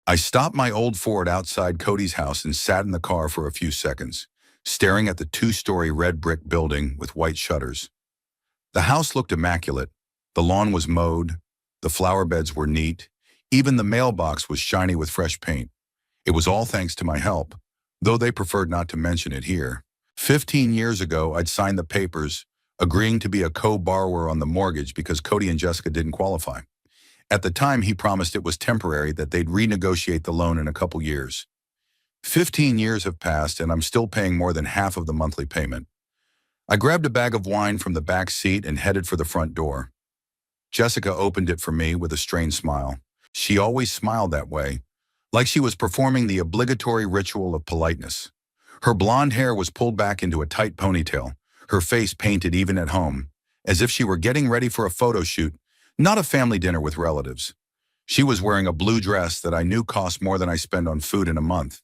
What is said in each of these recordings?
I stopped my old Ford outside Cody's house and sat in the car for a few seconds, staring at the two-story red brick building with white shutters. The house looked immaculate. The lawn was mowed, the flower beds were neat, even the mailbox was shiny with fresh paint. It was all thanks to my help, though they preferred not to mention it here. 15 years ago, I'd signed the papers, agreeing to be a co-borrower on the mortgage because Cody and Jessica didn't qualify. At the time, he promised it was temporary, that they'd renegotiate the loan in a couple years. 15 years have passed, and I'm still paying more than half of the monthly payment. I grabbed a bag of wine from the back seat and headed for the front door. Jessica opened it for me with a strained smile. She always smiled that way, like she was performing the obligatory ritual of politeness. Her blonde hair was pulled back into a tight ponytail, her face painted even at home, as if she were getting ready for a photo shoot, not a family dinner with relatives. She was wearing a blue dress that I knew cost more than I spend on food in a month.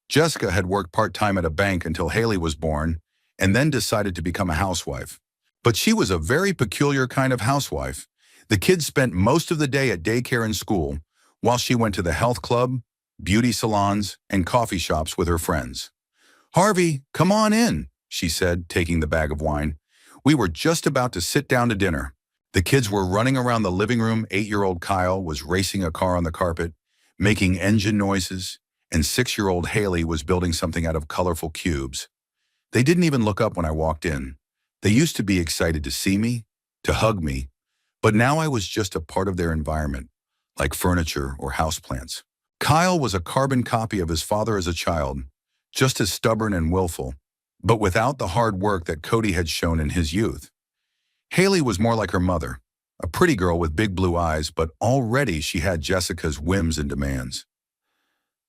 Jessica had worked part-time at a bank until Haley was born, and then decided to become a housewife. But she was a very peculiar kind of housewife. The kids spent most of the day at daycare and school, while she went to the health club, beauty salons, and coffee shops with her friends. "Harvey, come on in," she said, taking the bag of wine. We were just about to sit down to dinner. The kids were running around the living room. 8-year-old Kyle was racing a car on the carpet, making engine noises, and 6-year-old Haley was building something out of colorful cubes. They didn't even look up when I walked in. They used to be excited to see me, to hug me, but now I was just a part of their environment, like furniture or houseplants. Kyle was a carbon copy of his father as a child, just as stubborn and willful, but without the hard work that Cody had shown in his youth. Haley was more like her mother, a pretty girl with big blue eyes, but already she had Jessica's whims and demands.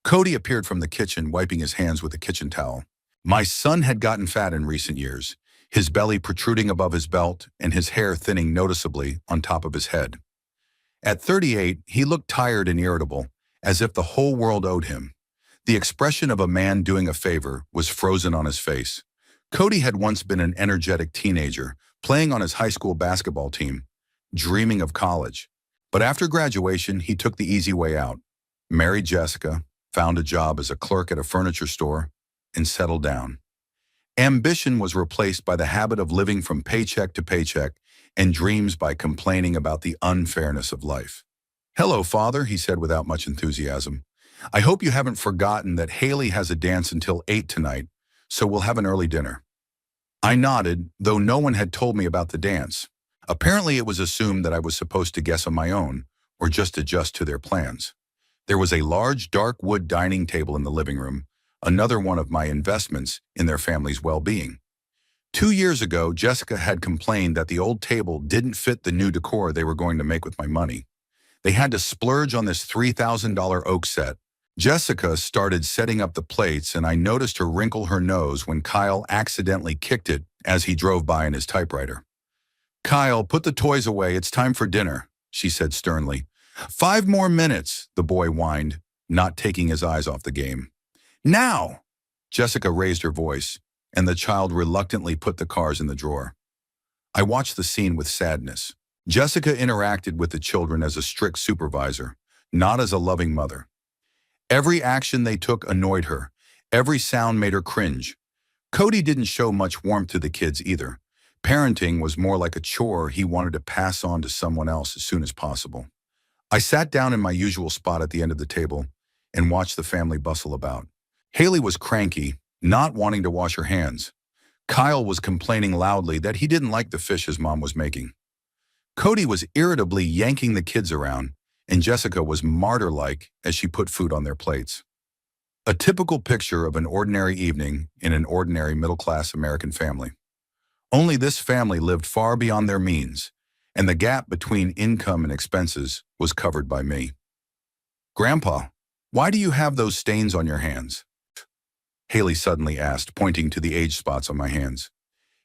Cody appeared from the kitchen, wiping his hands with a kitchen towel. My son had gotten fat in recent years, his belly protruding above his belt and his hair thinning noticeably on top of his head. At 38, he looked tired and irritable, as if the whole world owed him. The expression of a man doing a favor was frozen on his face. Cody had once been an energetic teenager, playing on his high school basketball team, dreaming of college. But after graduation, he took the easy way out, married Jessica, found a job as a clerk at a furniture store, and settled down. Ambition was replaced by the habit of living from paycheck to paycheck, and dreams by complaining about the unfairness of life. "Hello, Father," he said without much enthusiasm. "I hope you haven't forgotten that Haley has a dance until 8 tonight, so we'll have an early dinner." I nodded, though no one had told me about the dance. Apparently it was assumed that I was supposed to guess on my own, or just adjust to their plans. There was a large dark wood dining table in the living room, another one of my investments in their family's well-being. 2 years ago, Jessica had complained that the old table didn't fit the new decor they were going to make with my money. They had to splurge on this $3,000 oak set. Jessica started setting up the plates, and I noticed her wrinkle her nose when Kyle accidentally kicked it as he drove by in his typewriter. "Kyle, put the toys away. It's time for dinner," she said sternly. "5 more minutes," the boy whined, not taking his eyes off the game. "Now!" Jessica raised her voice, and the child reluctantly put the cars in the drawer. I watched the scene with sadness. Jessica interacted with the children as a strict supervisor, not as a loving mother. Every action they took annoyed her. Every sound made her cringe. Cody didn't show much warmth to the kids either. Parenting was more like a chore he wanted to pass on to someone else as soon as possible. I sat down in my usual spot at the end of the table and watched the family bustle about. Haley was cranky, not wanting to wash her hands. Kyle was complaining loudly that he didn't like the fish his mom was making. Cody was irritably yanking the kids around, and Jessica was martyr-like as she put food on their plates. A typical picture of an ordinary evening in an ordinary middle-class American family. Only this family lived far beyond their means, and the gap between income and expenses was covered by me. "Grandpa, why do you have those stains on your hands?" Haley suddenly asked, pointing to the age spots on my hands.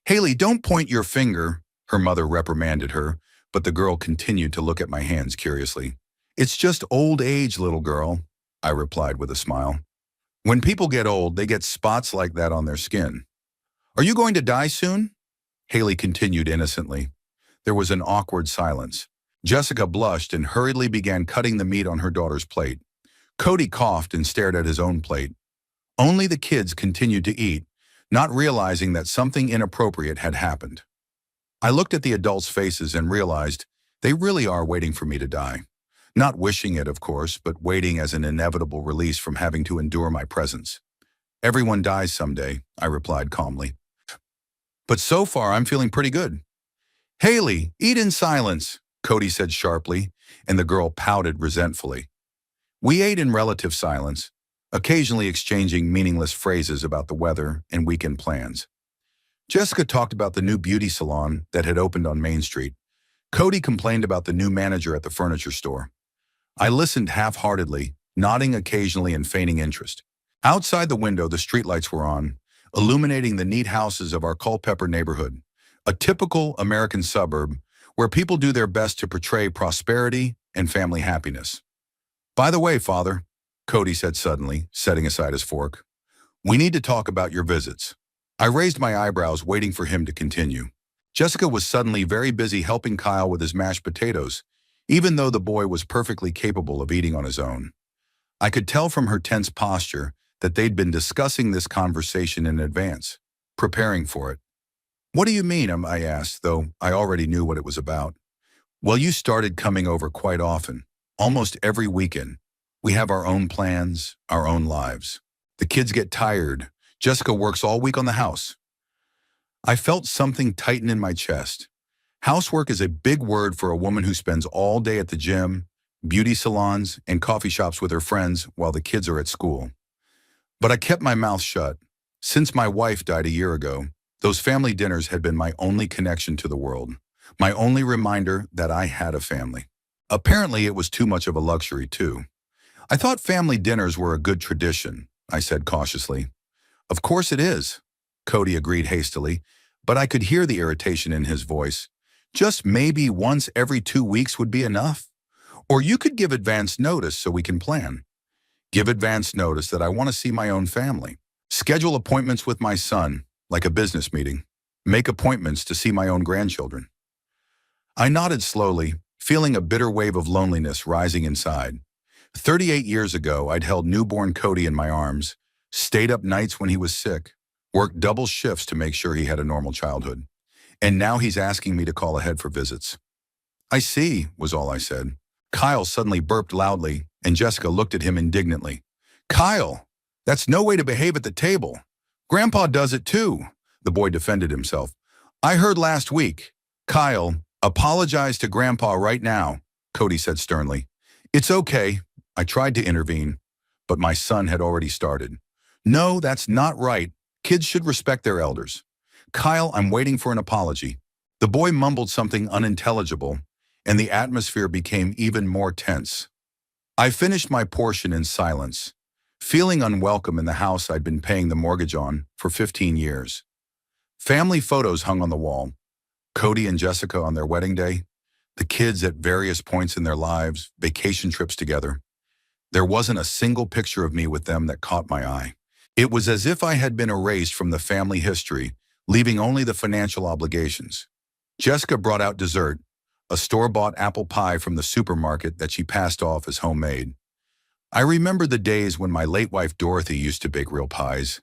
"Haley, don't point your finger," her mother reprimanded her, but the girl continued to look at my hands curiously. "It's just old age, little girl," I replied with a smile. "When people get old, they get spots like that on their skin." "Are you going to die soon?" Haley continued innocently. There was an awkward silence. Jessica blushed and hurriedly began cutting the meat on her daughter's plate. Cody coughed and stared at his own plate. Only the kids continued to eat, not realizing that something inappropriate had happened. I looked at the adults' faces and realized they really are waiting for me to die. Not wishing it, of course, but waiting as an inevitable release from having to endure my presence. Everyone dies someday, I replied calmly. But so far, I'm feeling pretty good. Haley, eat in silence, Cody said sharply, and the girl pouted resentfully. We ate in relative silence, occasionally exchanging meaningless phrases about the weather and weekend plans. Jessica talked about the new beauty salon that had opened on Main Street. Cody complained about the new manager at the furniture store. I listened half-heartedly, nodding occasionally and feigning interest. Outside the window, the streetlights were on, illuminating the neat houses of our Culpeper neighborhood, a typical American suburb where people do their best to portray prosperity and family happiness. By the way, Father, Cody said suddenly, setting aside his fork, we need to talk about your visits. I raised my eyebrows, waiting for him to continue. Jessica was suddenly very busy helping Kyle with his mashed potatoes, even though the boy was perfectly capable of eating on his own. I could tell from her tense posture that they'd been discussing this conversation in advance, preparing for it. What do you mean, I asked, though I already knew what it was about. Well, you started coming over quite often, almost every weekend. We have our own plans, our own lives. The kids get tired. Jessica works all week on the house. I felt something tighten in my chest. Housework is a big word for a woman who spends all day at the gym, beauty salons, and coffee shops with her friends while the kids are at school. But I kept my mouth shut. Since my wife died a year ago, those family dinners had been my only connection to the world, my only reminder that I had a family. Apparently, it was too much of a luxury, too. I thought family dinners were a good tradition, I said cautiously. Of course it is, Cody agreed hastily, but I could hear the irritation in his voice. Just maybe once every 2 weeks would be enough. Or you could give advance notice so we can plan. Give advance notice that I want to see my own family. Schedule appointments with my son, like a business meeting. Make appointments to see my own grandchildren. I nodded slowly, feeling a bitter wave of loneliness rising inside. 38 years ago, I'd held newborn Cody in my arms, stayed up nights when he was sick, worked double shifts to make sure he had a normal childhood. And now he's asking me to call ahead for visits. I see, was all I said. Kyle suddenly burped loudly, and Jessica looked at him indignantly. Kyle, that's no way to behave at the table. Grandpa does it too, the boy defended himself. I heard last week. Kyle, apologize to Grandpa right now, Cody said sternly. It's okay, I tried to intervene, but my son had already started. No, that's not right. Kids should respect their elders. Kyle, I'm waiting for an apology. The boy mumbled something unintelligible, and the atmosphere became even more tense. I finished my portion in silence, feeling unwelcome in the house I'd been paying the mortgage on for 15 years. Family photos hung on the wall. Cody and Jessica on their wedding day, the kids at various points in their lives, vacation trips together. There wasn't a single picture of me with them that caught my eye. It was as if I had been erased from the family history, leaving only the financial obligations. Jessica brought out dessert, a store-bought apple pie from the supermarket that she passed off as homemade. I remember the days when my late wife Dorothy used to bake real pies,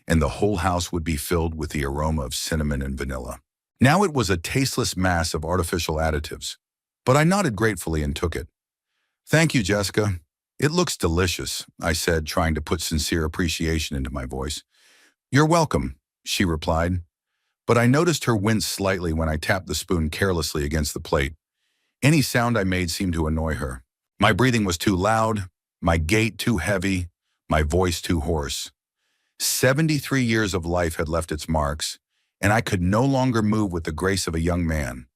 and the whole house would be filled with the aroma of cinnamon and vanilla. Now it was a tasteless mass of artificial additives, but I nodded gratefully and took it. Thank you, Jessica. It looks delicious, I said, trying to put sincere appreciation into my voice. You're welcome, she replied, but I noticed her wince slightly when I tapped the spoon carelessly against the plate. Any sound I made seemed to annoy her. My breathing was too loud, my gait too heavy, my voice too hoarse. 73 years of life had left its marks, and I could no longer move with the grace of a young man.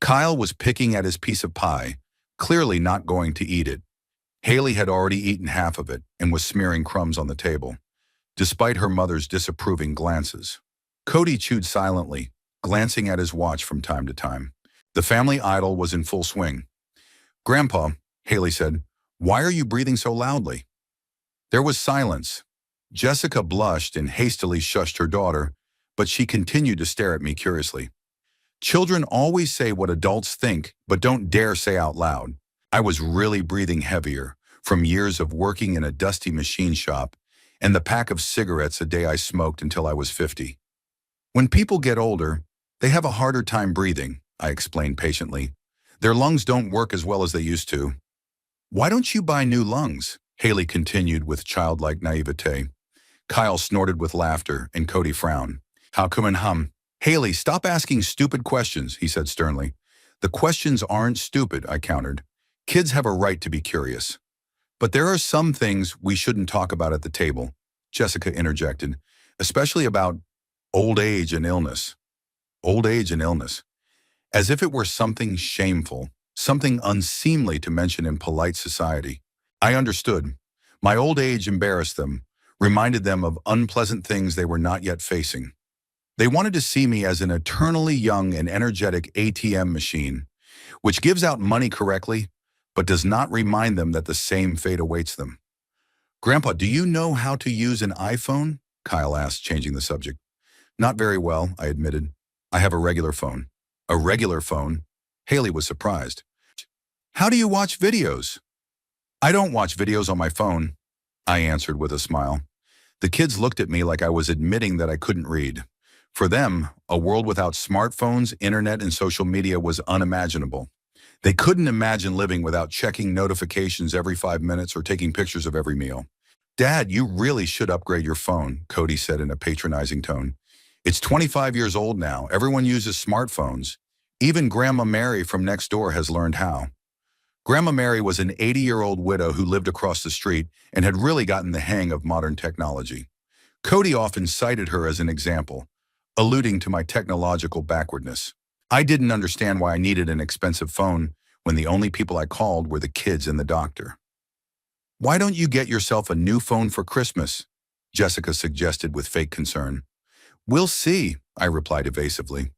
Kyle was picking at his piece of pie, clearly not going to eat it. Haley had already eaten half of it and was smearing crumbs on the table, despite her mother's disapproving glances. Cody chewed silently, glancing at his watch from time to time. The family idol was in full swing. Grandpa, Haley said, why are you breathing so loudly? There was silence. Jessica blushed and hastily shushed her daughter, but she continued to stare at me curiously. Children always say what adults think, but don't dare say out loud. I was really breathing heavier, from years of working in a dusty machine shop and the pack of cigarettes a day I smoked until I was 50. When people get older, they have a harder time breathing, I explained patiently. Their lungs don't work as well as they used to. Why don't you buy new lungs? Haley continued with childlike naivete. Kyle snorted with laughter and Cody frowned. How come and hum? Haley, stop asking stupid questions, he said sternly. The questions aren't stupid, I countered. Kids have a right to be curious. But there are some things we shouldn't talk about at the table, Jessica interjected, especially about old age and illness. Old age and illness. As if it were something shameful, something unseemly to mention in polite society. I understood. My old age embarrassed them, reminded them of unpleasant things they were not yet facing. They wanted to see me as an eternally young and energetic ATM machine, which gives out money correctly, but does not remind them that the same fate awaits them. Grandpa, do you know how to use an iPhone? Kyle asked, changing the subject. Not very well, I admitted. I have a regular phone. A regular phone? Haley was surprised. How do you watch videos? I don't watch videos on my phone, I answered with a smile. The kids looked at me like I was admitting that I couldn't read. For them, a world without smartphones, internet, and social media was unimaginable. They couldn't imagine living without checking notifications every 5 minutes or taking pictures of every meal. Dad, you really should upgrade your phone, Cody said in a patronizing tone. It's 25 years old now. Everyone uses smartphones. Even Grandma Mary from next door has learned how. Grandma Mary was an 80-year-old widow who lived across the street and had really gotten the hang of modern technology. Cody often cited her as an example, alluding to my technological backwardness. I didn't understand why I needed an expensive phone when the only people I called were the kids and the doctor. Why don't you get yourself a new phone for Christmas? Jessica suggested with fake concern. We'll see, I replied evasively.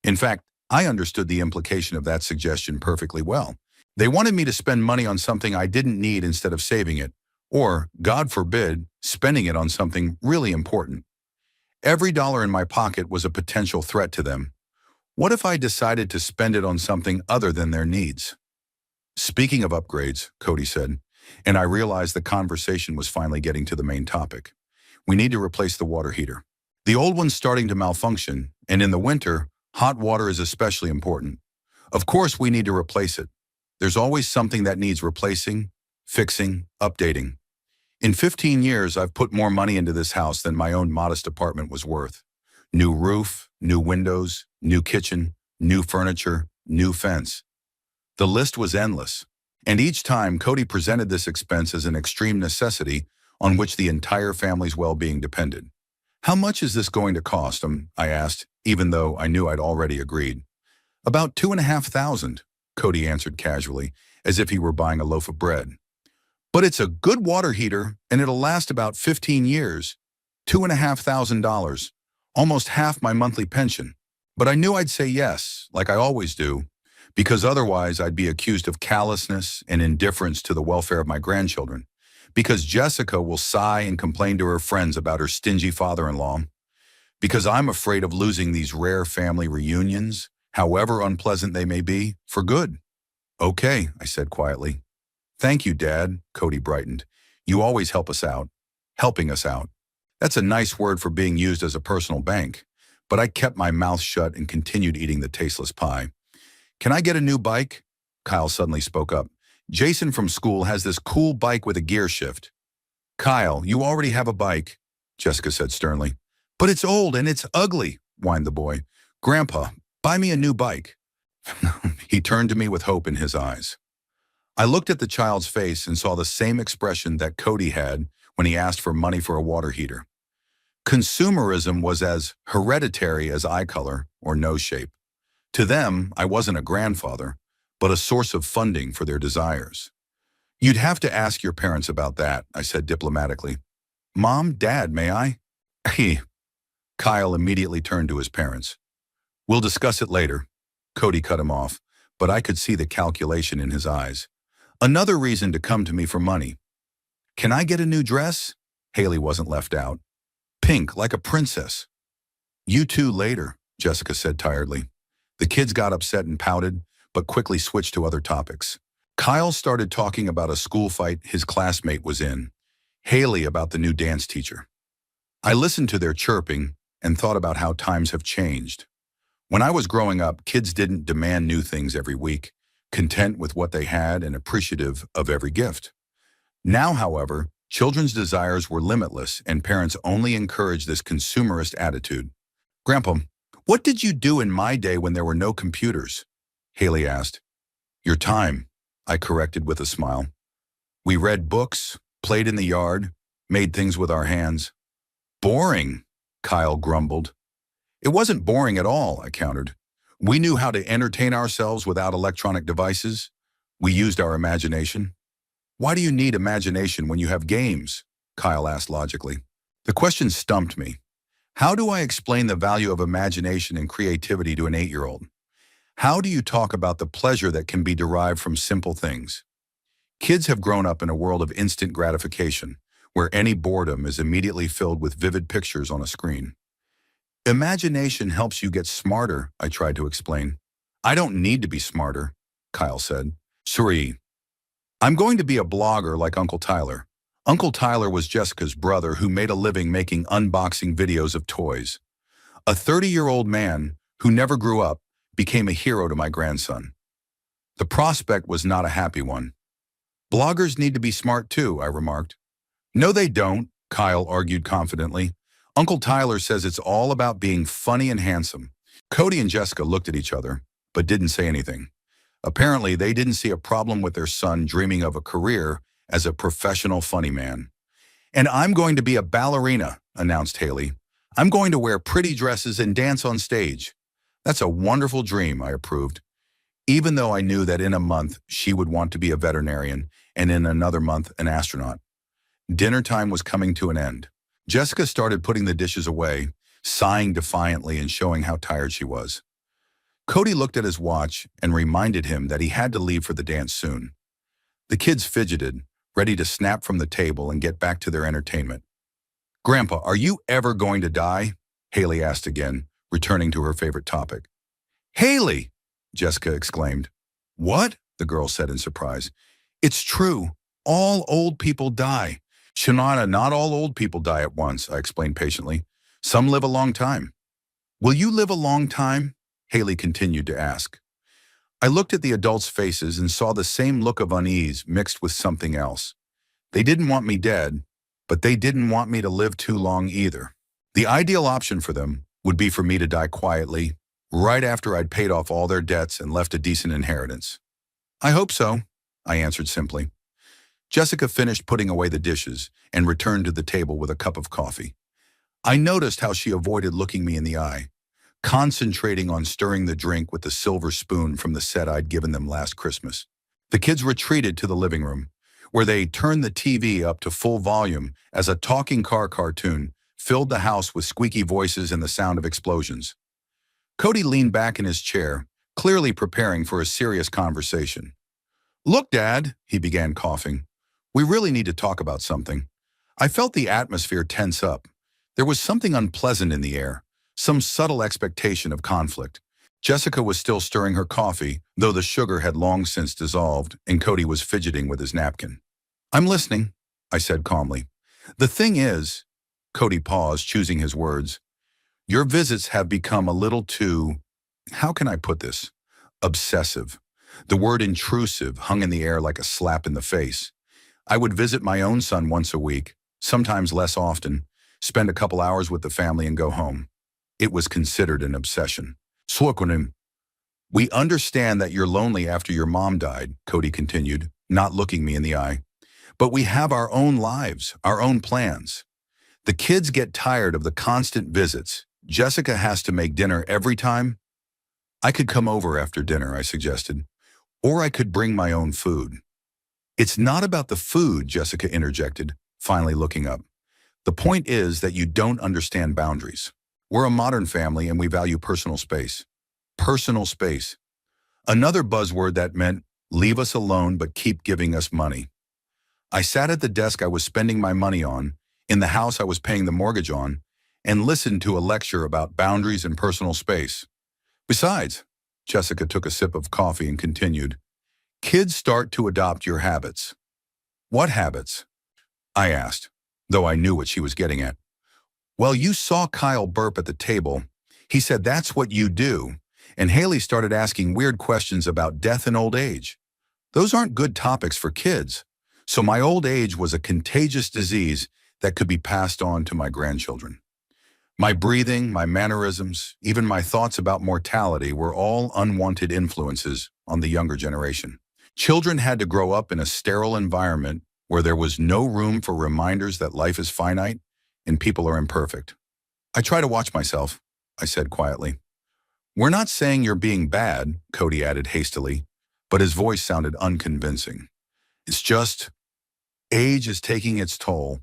In fact, I understood the implication of that suggestion perfectly well. They wanted me to spend money on something I didn't need instead of saving it, or, God forbid, spending it on something really important. Every dollar in my pocket was a potential threat to them. What if I decided to spend it on something other than their needs? Speaking of upgrades, Cody said, and I realized the conversation was finally getting to the main topic. We need to replace the water heater. The old one's starting to malfunction, and in the winter, hot water is especially important. Of course, we need to replace it. There's always something that needs replacing, fixing, updating. In 15 years, I've put more money into this house than my own modest apartment was worth. New roof, new windows, new kitchen, new furniture, new fence. The list was endless. And each time, Cody presented this expense as an extreme necessity on which the entire family's well-being depended. How much is this going to cost him? I asked, even though I knew I'd already agreed. About $2,500, Cody answered casually, as if he were buying a loaf of bread. But it's a good water heater, and it'll last about 15 years. $2,500, almost half my monthly pension. But I knew I'd say yes, like I always do, because otherwise I'd be accused of callousness and indifference to the welfare of my grandchildren. Because Jessica will sigh and complain to her friends about her stingy father-in-law. Because I'm afraid of losing these rare family reunions, however unpleasant they may be, for good. Okay, I said quietly. Thank you, Dad, Cody brightened. You always help us out. Helping us out. That's a nice word for being used as a personal bank. But I kept my mouth shut and continued eating the tasteless pie. Can I get a new bike? Kyle suddenly spoke up. Jason from school has this cool bike with a gear shift. Kyle, you already have a bike, Jessica said sternly. But it's old and it's ugly, whined the boy. Grandpa, buy me a new bike. He turned to me with hope in his eyes. I looked at the child's face and saw the same expression that Cody had when he asked for money for a water heater. Consumerism was as hereditary as eye color or nose shape. To them, I wasn't a grandfather, but a source of funding for their desires. You'd have to ask your parents about that, I said diplomatically. Mom, Dad, may I? Kyle immediately turned to his parents. We'll discuss it later. Cody cut him off, but I could see the calculation in his eyes. Another reason to come to me for money. Can I get a new dress? Haley wasn't left out. Pink, like a princess. You too later, Jessica said tiredly. The kids got upset and pouted, but quickly switched to other topics. Kyle started talking about a school fight his classmate was in, Haley about the new dance teacher. I listened to their chirping and thought about how times have changed. When I was growing up, kids didn't demand new things every week, content with what they had and appreciative of every gift. Now, however, children's desires were limitless and parents only encouraged this consumerist attitude. Grandpa, what did you do in my day when there were no computers? Haley asked. Your time, I corrected with a smile. We read books, played in the yard, made things with our hands. Boring, Kyle grumbled. It wasn't boring at all, I countered. We knew how to entertain ourselves without electronic devices. We used our imagination. Why do you need imagination when you have games? Kyle asked logically. The question stumped me. How do I explain the value of imagination and creativity to an 8-year-old? How do you talk about the pleasure that can be derived from simple things? Kids have grown up in a world of instant gratification, where any boredom is immediately filled with vivid pictures on a screen. Imagination helps you get smarter, I tried to explain. I don't need to be smarter, Kyle said. Sorry. I'm going to be a blogger like Uncle Tyler. Uncle Tyler was Jessica's brother who made a living making unboxing videos of toys. A 30-year-old man who never grew up became a hero to my grandson. The prospect was not a happy one. Bloggers need to be smart too, I remarked. No, they don't, Kyle argued confidently. Uncle Tyler says it's all about being funny and handsome. Cody and Jessica looked at each other, but didn't say anything. Apparently, they didn't see a problem with their son dreaming of a career as a professional funny man. And I'm going to be a ballerina, announced Haley. I'm going to wear pretty dresses and dance on stage. That's a wonderful dream, I approved, even though I knew that in a month she would want to be a veterinarian and in another month an astronaut. Dinner time was coming to an end. Jessica started putting the dishes away, sighing defiantly and showing how tired she was. Cody looked at his watch and reminded him that he had to leave for the dance soon. The kids fidgeted, ready to snap from the table and get back to their entertainment. Grandpa, are you ever going to die? Haley asked again, returning to her favorite topic. Haley! Jessica exclaimed. What? The girl said in surprise. It's true. All old people die. Shanana, not all old people die at once, I explained patiently. Some live a long time. Will you live a long time? Haley continued to ask. I looked at the adults' faces and saw the same look of unease mixed with something else. They didn't want me dead, but they didn't want me to live too long either. The ideal option for them would be for me to die quietly, right after I'd paid off all their debts and left a decent inheritance. I hope so, I answered simply. Jessica finished putting away the dishes and returned to the table with a cup of coffee. I noticed how she avoided looking me in the eye, concentrating on stirring the drink with the silver spoon from the set I'd given them last Christmas. The kids retreated to the living room, where they turned the TV up to full volume as a talking car cartoon filled the house with squeaky voices and the sound of explosions. Cody leaned back in his chair, clearly preparing for a serious conversation. Look, Dad, he began coughing. We really need to talk about something. I felt the atmosphere tense up. There was something unpleasant in the air, some subtle expectation of conflict. Jessica was still stirring her coffee, though the sugar had long since dissolved, and Cody was fidgeting with his napkin. I'm listening, I said calmly. The thing is, Cody paused, choosing his words, your visits have become a little too, how can I put this? Obsessive. The word intrusive hung in the air like a slap in the face. I would visit my own son once a week, sometimes less often, spend a couple hours with the family and go home. It was considered an obsession. Slokunim. We understand that you're lonely after your mom died, Cody continued, not looking me in the eye. But we have our own lives, our own plans. The kids get tired of the constant visits. Jessica has to make dinner every time. I could come over after dinner, I suggested. Or I could bring my own food. It's not about the food, Jessica interjected, finally looking up. The point is that you don't understand boundaries. We're a modern family and we value personal space. Personal space. Another buzzword that meant leave us alone but keep giving us money. I sat at the desk I was spending my money on, in the house I was paying the mortgage on, and listened to a lecture about boundaries and personal space. Besides, Jessica took a sip of coffee and continued, Kids start to adopt your habits. What habits? I asked, though I knew what she was getting at. Well, you saw Kyle burp at the table. He said that's what you do. And Haley started asking weird questions about death and old age. Those aren't good topics for kids. So my old age was a contagious disease that could be passed on to my grandchildren. My breathing, my mannerisms, even my thoughts about mortality were all unwanted influences on the younger generation. Children had to grow up in a sterile environment where there was no room for reminders that life is finite and people are imperfect. I try to watch myself, I said quietly. We're not saying you're being bad, Cody added hastily, but his voice sounded unconvincing. It's just, age is taking its toll,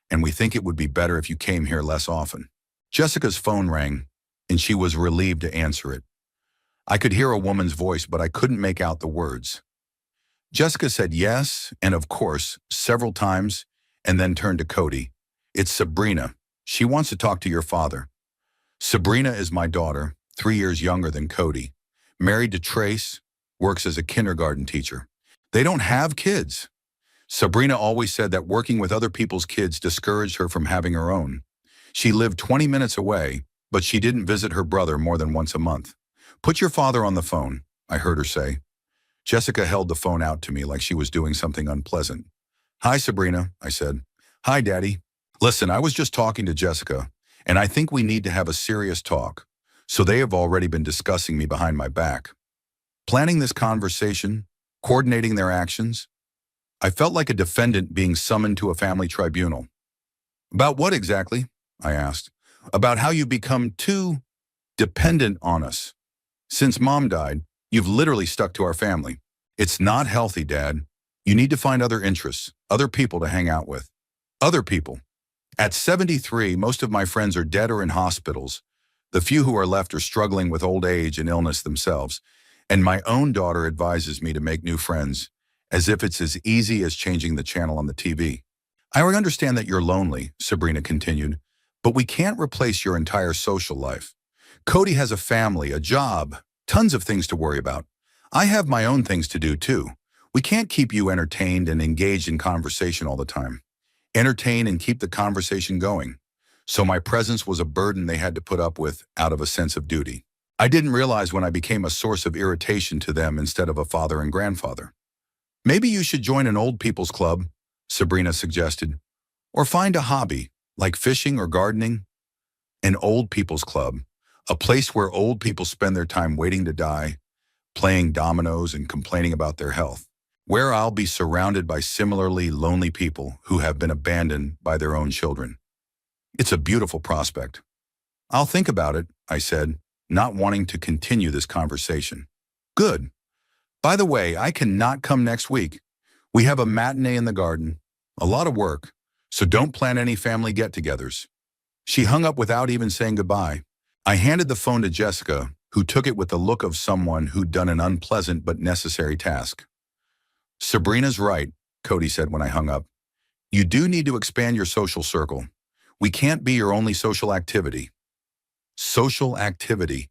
and we think it would be better if you came here less often. Jessica's phone rang, and she was relieved to answer it. I could hear a woman's voice, but I couldn't make out the words. Jessica said yes, and of course, several times, and then turned to Cody. It's Sabrina. She wants to talk to your father. Sabrina is my daughter, 3 years younger than Cody. Married to Trace, works as a kindergarten teacher. They don't have kids. Sabrina always said that working with other people's kids discouraged her from having her own. She lived 20 minutes away, but she didn't visit her brother more than once a month. Put your father on the phone, I heard her say. Jessica held the phone out to me like she was doing something unpleasant. Hi, Sabrina, I said. Hi, Daddy. Listen, I was just talking to Jessica, and I think we need to have a serious talk. So they have already been discussing me behind my back. Planning this conversation, coordinating their actions. I felt like a defendant being summoned to a family tribunal. About what exactly? I asked. About how you become too dependent on us. Since Mom died, you've literally stuck to our family. It's not healthy, Dad. You need to find other interests, other people to hang out with. Other people. At 73, most of my friends are dead or in hospitals. The few who are left are struggling with old age and illness themselves. And my own daughter advises me to make new friends, as if it's as easy as changing the channel on the TV. I understand that you're lonely, Sabrina continued, but we can't replace your entire social life. Cody has a family, a job, tons of things to worry about. I have my own things to do too. We can't keep you entertained and engaged in conversation all the time. Entertain and keep the conversation going. So my presence was a burden they had to put up with out of a sense of duty. I didn't realize when I became a source of irritation to them instead of a father and grandfather. Maybe you should join an old people's club, Sabrina suggested, or find a hobby, like fishing or gardening. An old people's club, a place where old people spend their time waiting to die, playing dominoes and complaining about their health, where I'll be surrounded by similarly lonely people who have been abandoned by their own children. It's a beautiful prospect. I'll think about it, I said, not wanting to continue this conversation. Good. By the way, I cannot come next week. We have a matinee in the garden, a lot of work, so don't plan any family get-togethers. She hung up without even saying goodbye. I handed the phone to Jessica, who took it with the look of someone who'd done an unpleasant but necessary task. Sabrina's right, Cody said when I hung up. You do need to expand your social circle. We can't be your only social activity. Social activity.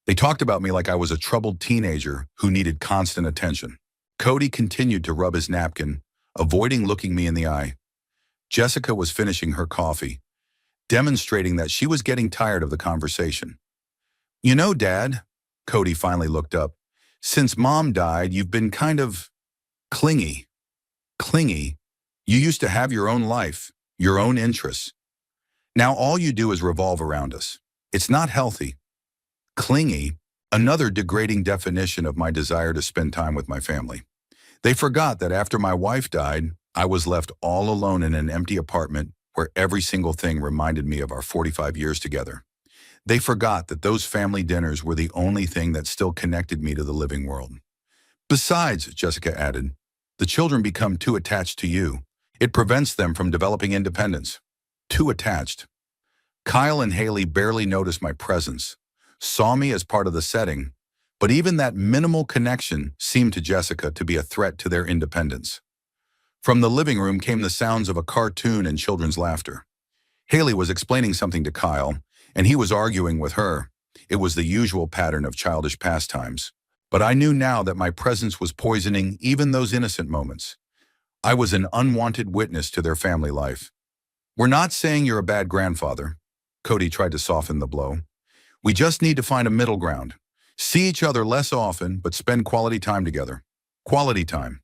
They talked about me like I was a troubled teenager who needed constant attention. Cody continued to rub his napkin, avoiding looking me in the eye. Jessica was finishing her coffee, demonstrating that she was getting tired of the conversation. You know, Dad, Cody finally looked up, since Mom died, you've been kind of clingy. Clingy? You used to have your own life, your own interests. Now all you do is revolve around us. It's not healthy. Clingy, another degrading definition of my desire to spend time with my family. They forgot that after my wife died, I was left all alone in an empty apartment where every single thing reminded me of our 45 years together. They forgot that those family dinners were the only thing that still connected me to the living world. Besides, Jessica added, the children become too attached to you. It prevents them from developing independence. Too attached. Kyle and Haley barely noticed my presence, saw me as part of the setting, but even that minimal connection seemed to Jessica to be a threat to their independence. From the living room came the sounds of a cartoon and children's laughter. Haley was explaining something to Kyle, and he was arguing with her. It was the usual pattern of childish pastimes. But I knew now that my presence was poisoning even those innocent moments. I was an unwanted witness to their family life. We're not saying you're a bad grandfather. Cody tried to soften the blow. We just need to find a middle ground. See each other less often, but spend quality time together. Quality time.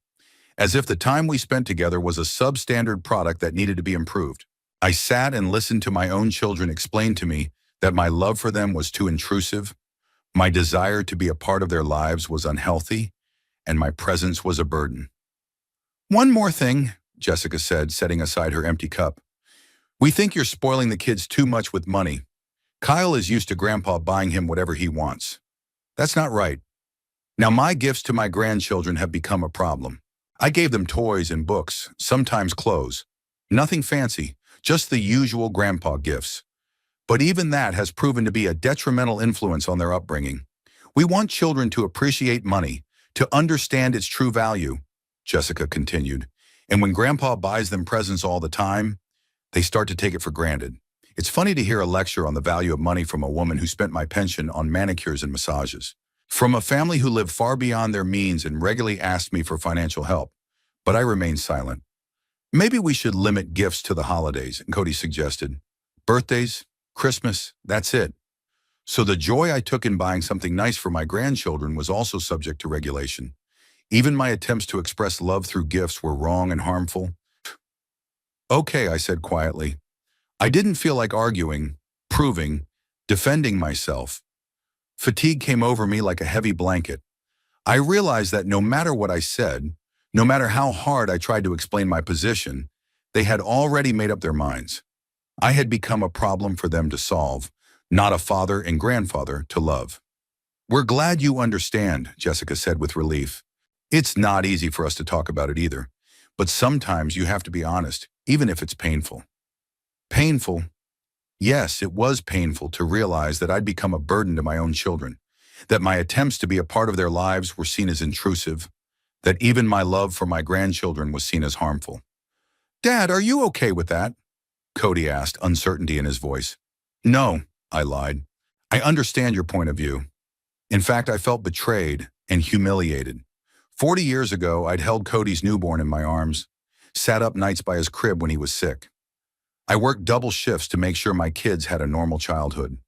As if the time we spent together was a substandard product that needed to be improved. I sat and listened to my own children explain to me that my love for them was too intrusive, my desire to be a part of their lives was unhealthy, and my presence was a burden. One more thing, Jessica said, setting aside her empty cup. We think you're spoiling the kids too much with money. Kyle is used to Grandpa buying him whatever he wants. That's not right. Now my gifts to my grandchildren have become a problem. I gave them toys and books, sometimes clothes. Nothing fancy, just the usual grandpa gifts. But even that has proven to be a detrimental influence on their upbringing. We want children to appreciate money, to understand its true value, Jessica continued. And when Grandpa buys them presents all the time, they start to take it for granted. It's funny to hear a lecture on the value of money from a woman who spent my pension on manicures and massages. From a family who lived far beyond their means and regularly asked me for financial help. But I remained silent. Maybe we should limit gifts to the holidays, Cody suggested. Birthdays, Christmas, that's it. So the joy I took in buying something nice for my grandchildren was also subject to regulation. Even my attempts to express love through gifts were wrong and harmful. Okay, I said quietly. I didn't feel like arguing, proving, defending myself. Fatigue came over me like a heavy blanket. I realized that no matter what I said, no matter how hard I tried to explain my position, they had already made up their minds. I had become a problem for them to solve, not a father and grandfather to love. We're glad you understand, Jessica said with relief. It's not easy for us to talk about it either, but sometimes you have to be honest, even if it's painful. Painful? Yes, it was painful to realize that I'd become a burden to my own children, that my attempts to be a part of their lives were seen as intrusive, that even my love for my grandchildren was seen as harmful. Dad, are you okay with that? Cody asked, uncertainty in his voice. No, I lied. I understand your point of view. In fact, I felt betrayed and humiliated. 40 years ago, I'd held Cody's newborn in my arms, sat up nights by his crib when he was sick. I worked double shifts to make sure my kids had a normal childhood,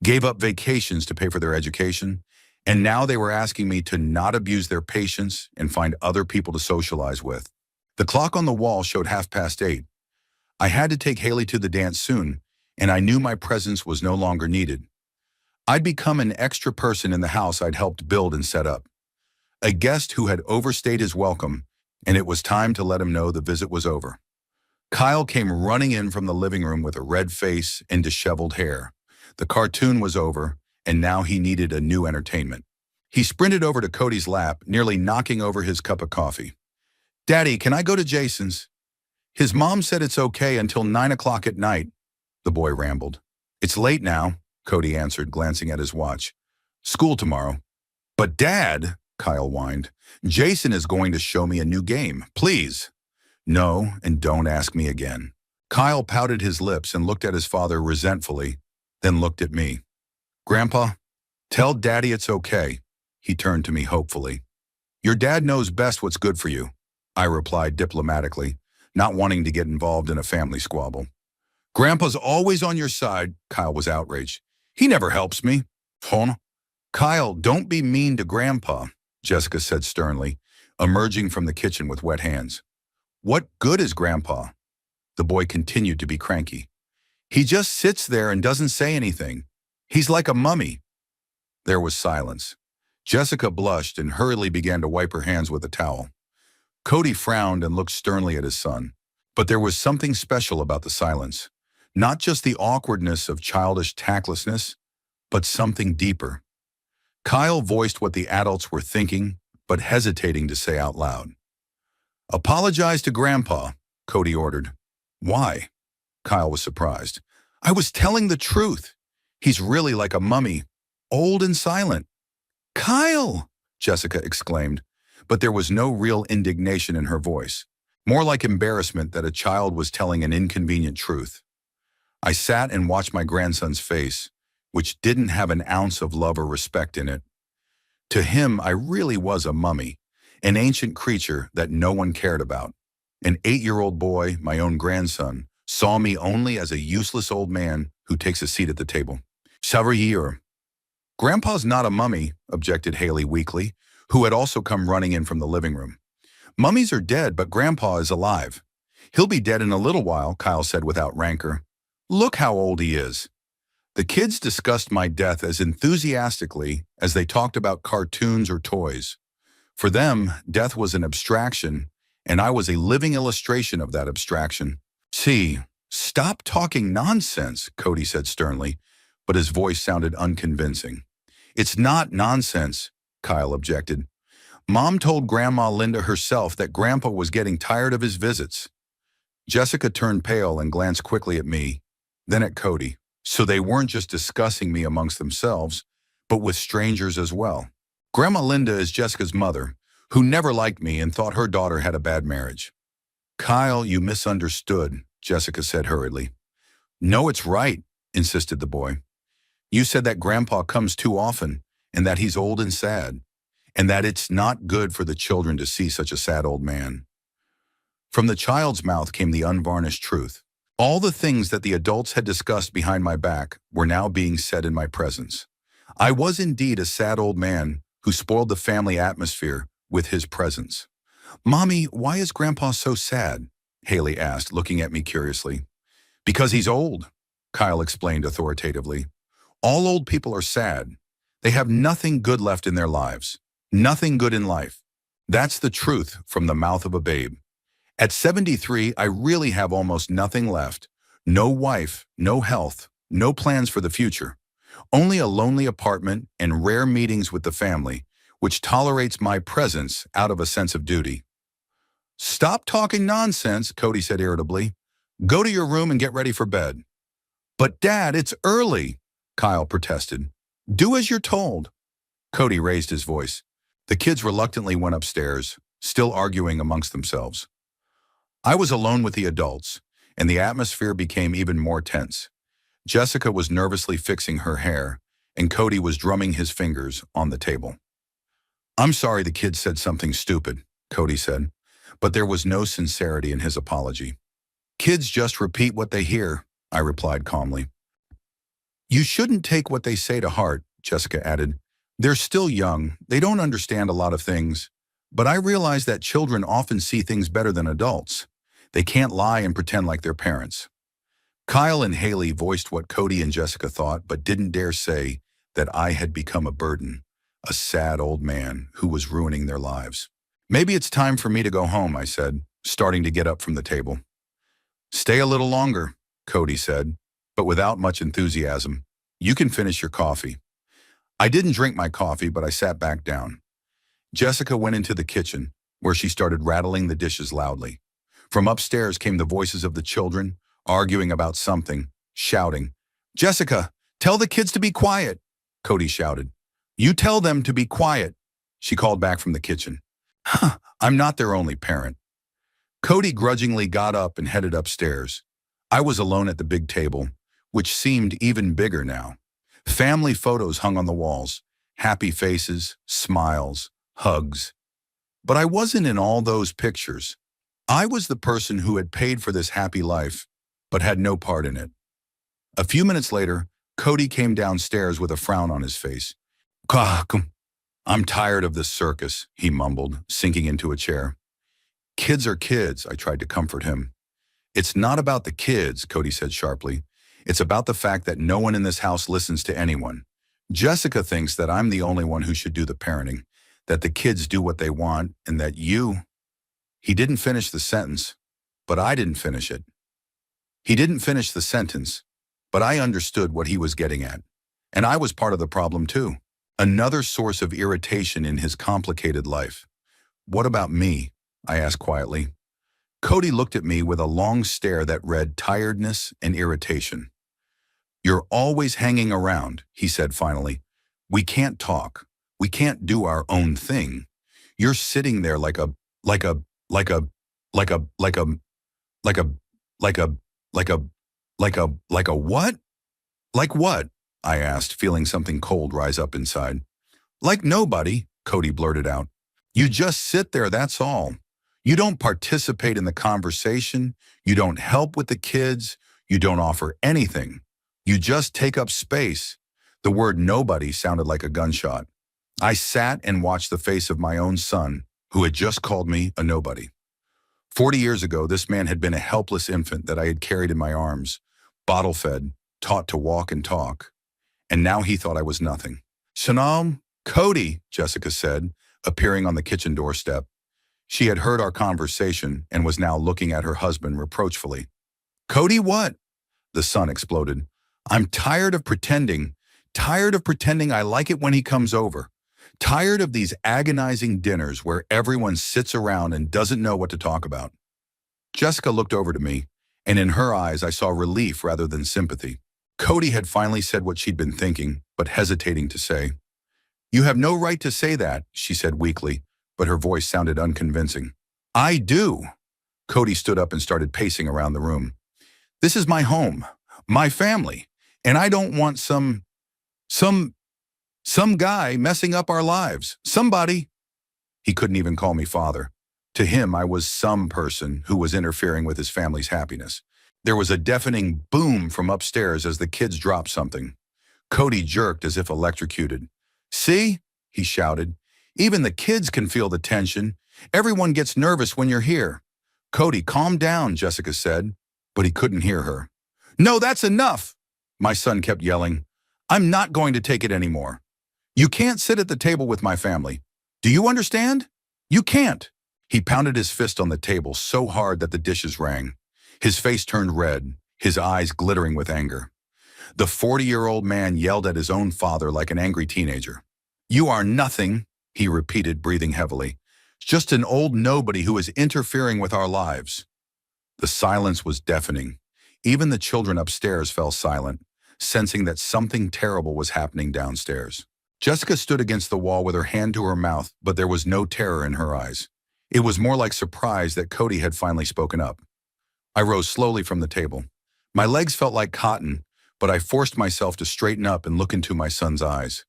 gave up vacations to pay for their education, and now they were asking me to not abuse their patience and find other people to socialize with. The clock on the wall showed 8:30. I had to take Haley to the dance soon, and I knew my presence was no longer needed. I'd become an extra person in the house I'd helped build and set up. A guest who had overstayed his welcome, and it was time to let him know the visit was over. Kyle came running in from the living room with a red face and disheveled hair. The cartoon was over, and now he needed a new entertainment. He sprinted over to Cody's lap, nearly knocking over his cup of coffee. Daddy, can I go to Jason's? His mom said it's okay until 9 o'clock at night, the boy rambled. It's late now, Cody answered, glancing at his watch. School tomorrow. But Dad, Kyle whined, Jason is going to show me a new game, please. No, and don't ask me again. Kyle pouted his lips and looked at his father resentfully, then looked at me. Grandpa, tell Daddy it's okay. He turned to me hopefully. Your dad knows best what's good for you, I replied diplomatically, not wanting to get involved in a family squabble. Grandpa's always on your side, Kyle was outraged. He never helps me. Huh? Kyle, don't be mean to Grandpa, Jessica said sternly, emerging from the kitchen with wet hands. What good is Grandpa? The boy continued to be cranky. He just sits there and doesn't say anything. He's like a mummy. There was silence. Jessica blushed and hurriedly began to wipe her hands with a towel. Cody frowned and looked sternly at his son. But there was something special about the silence. Not just the awkwardness of childish tactlessness, but something deeper. Kyle voiced what the adults were thinking, but hesitating to say out loud. Apologize to Grandpa, Cody ordered. Why? Kyle was surprised. I was telling the truth. He's really like a mummy, old and silent. Kyle, Jessica exclaimed, but there was no real indignation in her voice, more like embarrassment that a child was telling an inconvenient truth. I sat and watched my grandson's face, which didn't have an ounce of love or respect in it. To him, I really was a mummy, an ancient creature that no one cared about. An 8-year-old boy, my own grandson, saw me only as a useless old man who takes a seat at the table. Savrier. Grandpa's not a mummy, objected Haley weakly, who had also come running in from the living room. Mummies are dead, but Grandpa is alive. He'll be dead in a little while, Kyle said without rancor. Look how old he is. The kids discussed my death as enthusiastically as they talked about cartoons or toys. For them, death was an abstraction, and I was a living illustration of that abstraction. See, stop talking nonsense, Cody said sternly, but his voice sounded unconvincing. It's not nonsense, Kyle objected. Mom told Grandma Linda herself that Grandpa was getting tired of his visits. Jessica turned pale and glanced quickly at me, then at Cody. So they weren't just discussing me amongst themselves, but with strangers as well. Grandma Linda is Jessica's mother, who never liked me and thought her daughter had a bad marriage. Kyle, you misunderstood, Jessica said hurriedly. No, it's right, insisted the boy. You said that Grandpa comes too often, and that he's old and sad, and that it's not good for the children to see such a sad old man. From the child's mouth came the unvarnished truth. All the things that the adults had discussed behind my back were now being said in my presence. I was indeed a sad old man who spoiled the family atmosphere with his presence. Mommy, why is Grandpa so sad? Haley asked, looking at me curiously. Because he's old, Kyle explained authoritatively. All old people are sad. They have nothing good left in their lives. Nothing good in life. That's the truth from the mouth of a babe. At 73, I really have almost nothing left. No wife, no health, no plans for the future. Only a lonely apartment and rare meetings with the family, which tolerates my presence out of a sense of duty. Stop talking nonsense, Cody said irritably. Go to your room and get ready for bed. But Dad, it's early, Kyle protested. Do as you're told. Cody raised his voice. The kids reluctantly went upstairs, still arguing amongst themselves. I was alone with the adults, and the atmosphere became even more tense. Jessica was nervously fixing her hair, and Cody was drumming his fingers on the table. I'm sorry the kids said something stupid, Cody said, but there was no sincerity in his apology. Kids just repeat what they hear, I replied calmly. You shouldn't take what they say to heart, Jessica added. They're still young, they don't understand a lot of things. But I realize that children often see things better than adults. They can't lie and pretend like their parents. Kyle and Haley voiced what Cody and Jessica thought, but didn't dare say that I had become a burden, a sad old man who was ruining their lives. Maybe it's time for me to go home, I said, starting to get up from the table. Stay a little longer, Cody said, but without much enthusiasm. You can finish your coffee. I didn't drink my coffee, but I sat back down. Jessica went into the kitchen, where she started rattling the dishes loudly. From upstairs came the voices of the children, arguing about something, shouting. Jessica, tell the kids to be quiet, Cody shouted. You tell them to be quiet, she called back from the kitchen. I'm not their only parent. Cody grudgingly got up and headed upstairs. I was alone at the big table, which seemed even bigger now. Family photos hung on the walls, happy faces, smiles, hugs. But I wasn't in all those pictures. I was the person who had paid for this happy life, but had no part in it. A few minutes later, Cody came downstairs with a frown on his face. I'm tired of this circus, he mumbled, sinking into a chair. Kids are kids, I tried to comfort him. It's not about the kids, Cody said sharply. It's about the fact that no one in this house listens to anyone. Jessica thinks that I'm the only one who should do the parenting, that the kids do what they want, and that you... He didn't finish the sentence, but I didn't finish it. He didn't finish the sentence, but I understood what he was getting at. And I was part of the problem too. Another source of irritation in his complicated life. What about me? I asked quietly. Cody looked at me with a long stare that read tiredness and irritation. You're always hanging around, he said finally. We can't talk. We can't do our own thing. You're sitting there like a what? Like what? I asked, feeling something cold rise up inside. Like nobody, Cody blurted out. You just sit there, that's all. You don't participate in the conversation. You don't help with the kids. You don't offer anything. You just take up space. The word nobody sounded like a gunshot. I sat and watched the face of my own son, who had just called me a nobody. 40 years ago, this man had been a helpless infant that I had carried in my arms, bottle-fed, taught to walk and talk, and now he thought I was nothing. Shalom, Cody, Jessica said, appearing on the kitchen doorstep. She had heard our conversation and was now looking at her husband reproachfully. Cody, what? The son exploded. I'm tired of pretending I like it when he comes over. Tired of these agonizing dinners where everyone sits around and doesn't know what to talk about. Jessica looked over to me, and in her eyes I saw relief rather than sympathy. Cody had finally said what she'd been thinking, but hesitating to say. You have no right to say that, she said weakly, but her voice sounded unconvincing. I do. Cody stood up and started pacing around the room. This is my home, my family, and I don't want some guy messing up our lives. Somebody. He couldn't even call me father. To him, I was some person who was interfering with his family's happiness. There was a deafening boom from upstairs as the kids dropped something. Cody jerked as if electrocuted. See? He shouted. Even the kids can feel the tension. Everyone gets nervous when you're here. Cody, calm down, Jessica said, but he couldn't hear her. No, that's enough, my son kept yelling. I'm not going to take it anymore. You can't sit at the table with my family. Do you understand? You can't. He pounded his fist on the table so hard that the dishes rang. His face turned red, his eyes glittering with anger. The 40-year-old man yelled at his own father like an angry teenager. You are nothing, he repeated, breathing heavily. Just an old nobody who is interfering with our lives. The silence was deafening. Even the children upstairs fell silent, sensing that something terrible was happening downstairs. Jessica stood against the wall with her hand to her mouth, but there was no terror in her eyes. It was more like surprise that Cody had finally spoken up. I rose slowly from the table. My legs felt like cotton, but I forced myself to straighten up and look into my son's eyes.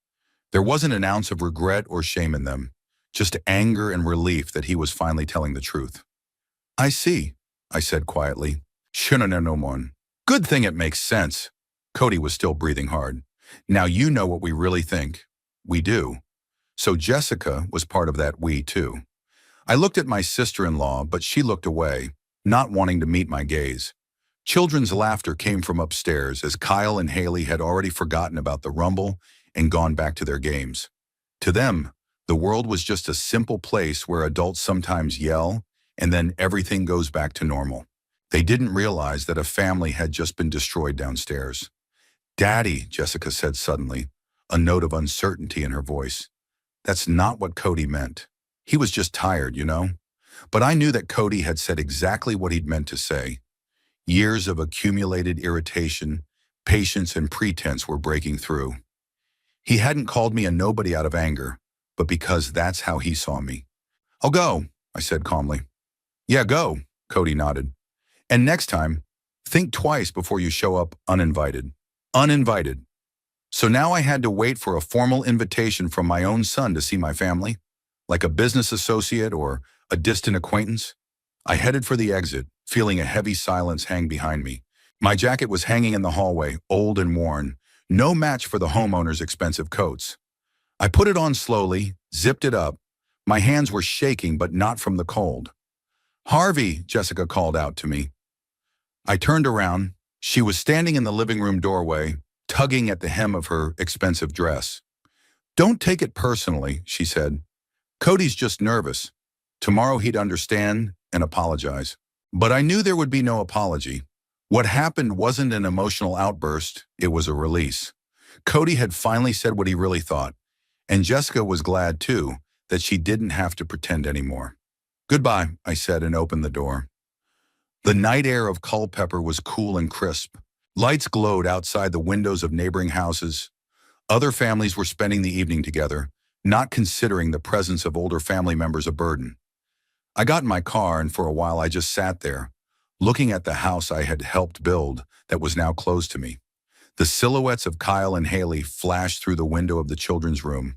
There wasn't an ounce of regret or shame in them, just anger and relief that he was finally telling the truth. I see, I said quietly. Shunananomon. Good thing it makes sense. Cody was still breathing hard. Now you know what we really think. We do. So Jessica was part of that we too. I looked at my sister-in-law, but she looked away, not wanting to meet my gaze. Children's laughter came from upstairs as Kyle and Haley had already forgotten about the rumble and gone back to their games. To them, the world was just a simple place where adults sometimes yell and then everything goes back to normal. They didn't realize that a family had just been destroyed downstairs. Daddy, Jessica said suddenly, a note of uncertainty in her voice. That's not what Cody meant. He was just tired, you know? But I knew that Cody had said exactly what he'd meant to say. Years of accumulated irritation, patience, and pretense were breaking through. He hadn't called me a nobody out of anger, but because that's how he saw me. I'll go, I said calmly. Yeah, go, Cody nodded. And next time, think twice before you show up uninvited. Uninvited. So now I had to wait for a formal invitation from my own son to see my family, like a business associate or a distant acquaintance. I headed for the exit, feeling a heavy silence hang behind me. My jacket was hanging in the hallway, old and worn, no match for the homeowner's expensive coats. I put it on slowly, zipped it up. My hands were shaking, but not from the cold. Harvey, Jessica called out to me. I turned around. She was standing in the living room doorway, tugging at the hem of her expensive dress. Don't take it personally, she said. Cody's just nervous. Tomorrow he'd understand and apologize. But I knew there would be no apology. What happened wasn't an emotional outburst, it was a release. Cody had finally said what he really thought, and Jessica was glad too that she didn't have to pretend anymore. Goodbye, I said and opened the door. The night air of Culpeper was cool and crisp. Lights glowed outside the windows of neighboring houses. Other families were spending the evening together, not considering the presence of older family members a burden. I got in my car and for a while I just sat there, looking at the house I had helped build that was now closed to me. The silhouettes of Kyle and Haley flashed through the window of the children's room.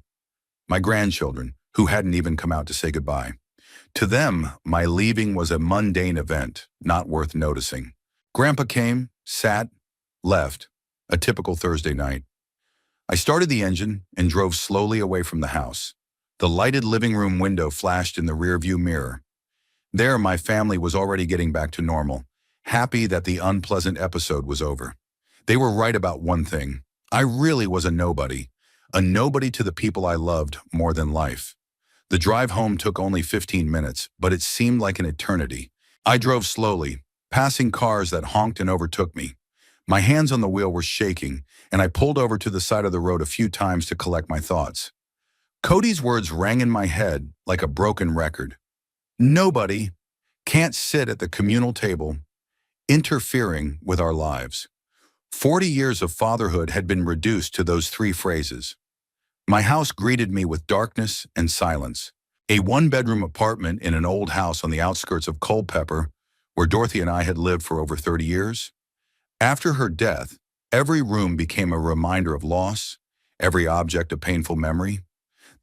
my grandchildren, who hadn't even come out to say goodbye. To them, my leaving was a mundane event, not worth noticing. Grandpa came, sat, left, a typical Thursday night. I started the engine and drove slowly away from the house. The lighted living room window flashed in the rearview mirror. There, my family was already getting back to normal, happy that the unpleasant episode was over. They were right about one thing. I really was a nobody to the people I loved more than life. The drive home took only 15 minutes, but it seemed like an eternity. I drove slowly, passing cars that honked and overtook me. My hands on the wheel were shaking, and I pulled over to the side of the road a few times to collect my thoughts. Cody's words rang in my head like a broken record. Nobody can't sit at the communal table, interfering with our lives. 40 years of fatherhood had been reduced to those three phrases. My house greeted me with darkness and silence. A one-bedroom apartment in an old house on the outskirts of Culpeper, where Dorothy and I had lived for over 30 years. After her death, every room became a reminder of loss, every object a painful memory.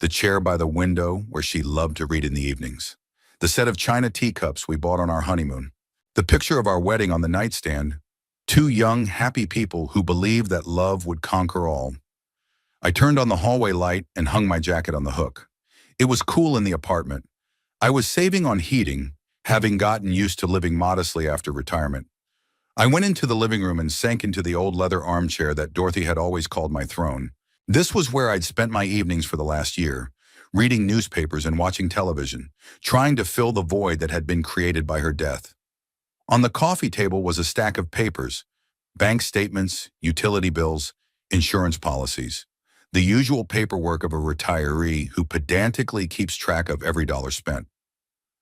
The chair by the window where she loved to read in the evenings. The set of china teacups we bought on our honeymoon. The picture of our wedding on the nightstand. Two young, happy people who believed that love would conquer all. I turned on the hallway light and hung my jacket on the hook. It was cool in the apartment. I was saving on heating, having gotten used to living modestly after retirement. I went into the living room and sank into the old leather armchair that Dorothy had always called my throne. This was where I'd spent my evenings for the last year, reading newspapers and watching television, trying to fill the void that had been created by her death. On the coffee table was a stack of papers, bank statements, utility bills, insurance policies, the usual paperwork of a retiree who pedantically keeps track of every dollar spent.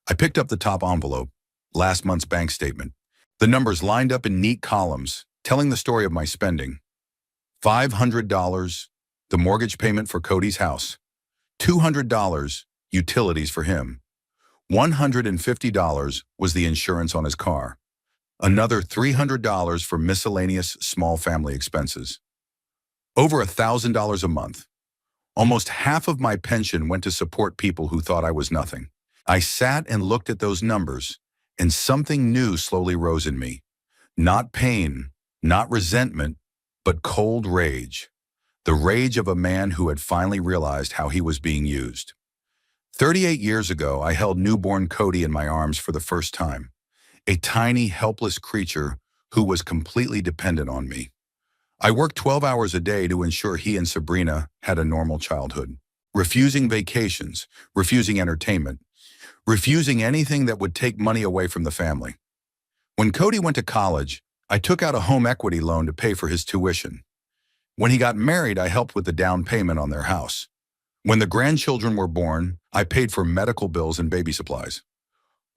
I picked up the top envelope, last month's bank statement. The numbers lined up in neat columns, telling the story of my spending. $500, the mortgage payment for Cody's house. $200, utilities for him. $150 was the insurance on his car. Another $300 for miscellaneous small family expenses. Over $1,000 a month. Almost half of my pension went to support people who thought I was nothing. I sat and looked at those numbers, and something new slowly rose in me. Not pain, not resentment, but cold rage. The rage of a man who had finally realized how he was being used. 38 years ago, I held newborn Cody in my arms for the first time. A tiny, helpless creature who was completely dependent on me. I worked 12 hours a day to ensure he and Sabrina had a normal childhood, refusing vacations, refusing entertainment, refusing anything that would take money away from the family. When Cody went to college, I took out a home equity loan to pay for his tuition. When he got married, I helped with the down payment on their house. When the grandchildren were born, I paid for medical bills and baby supplies.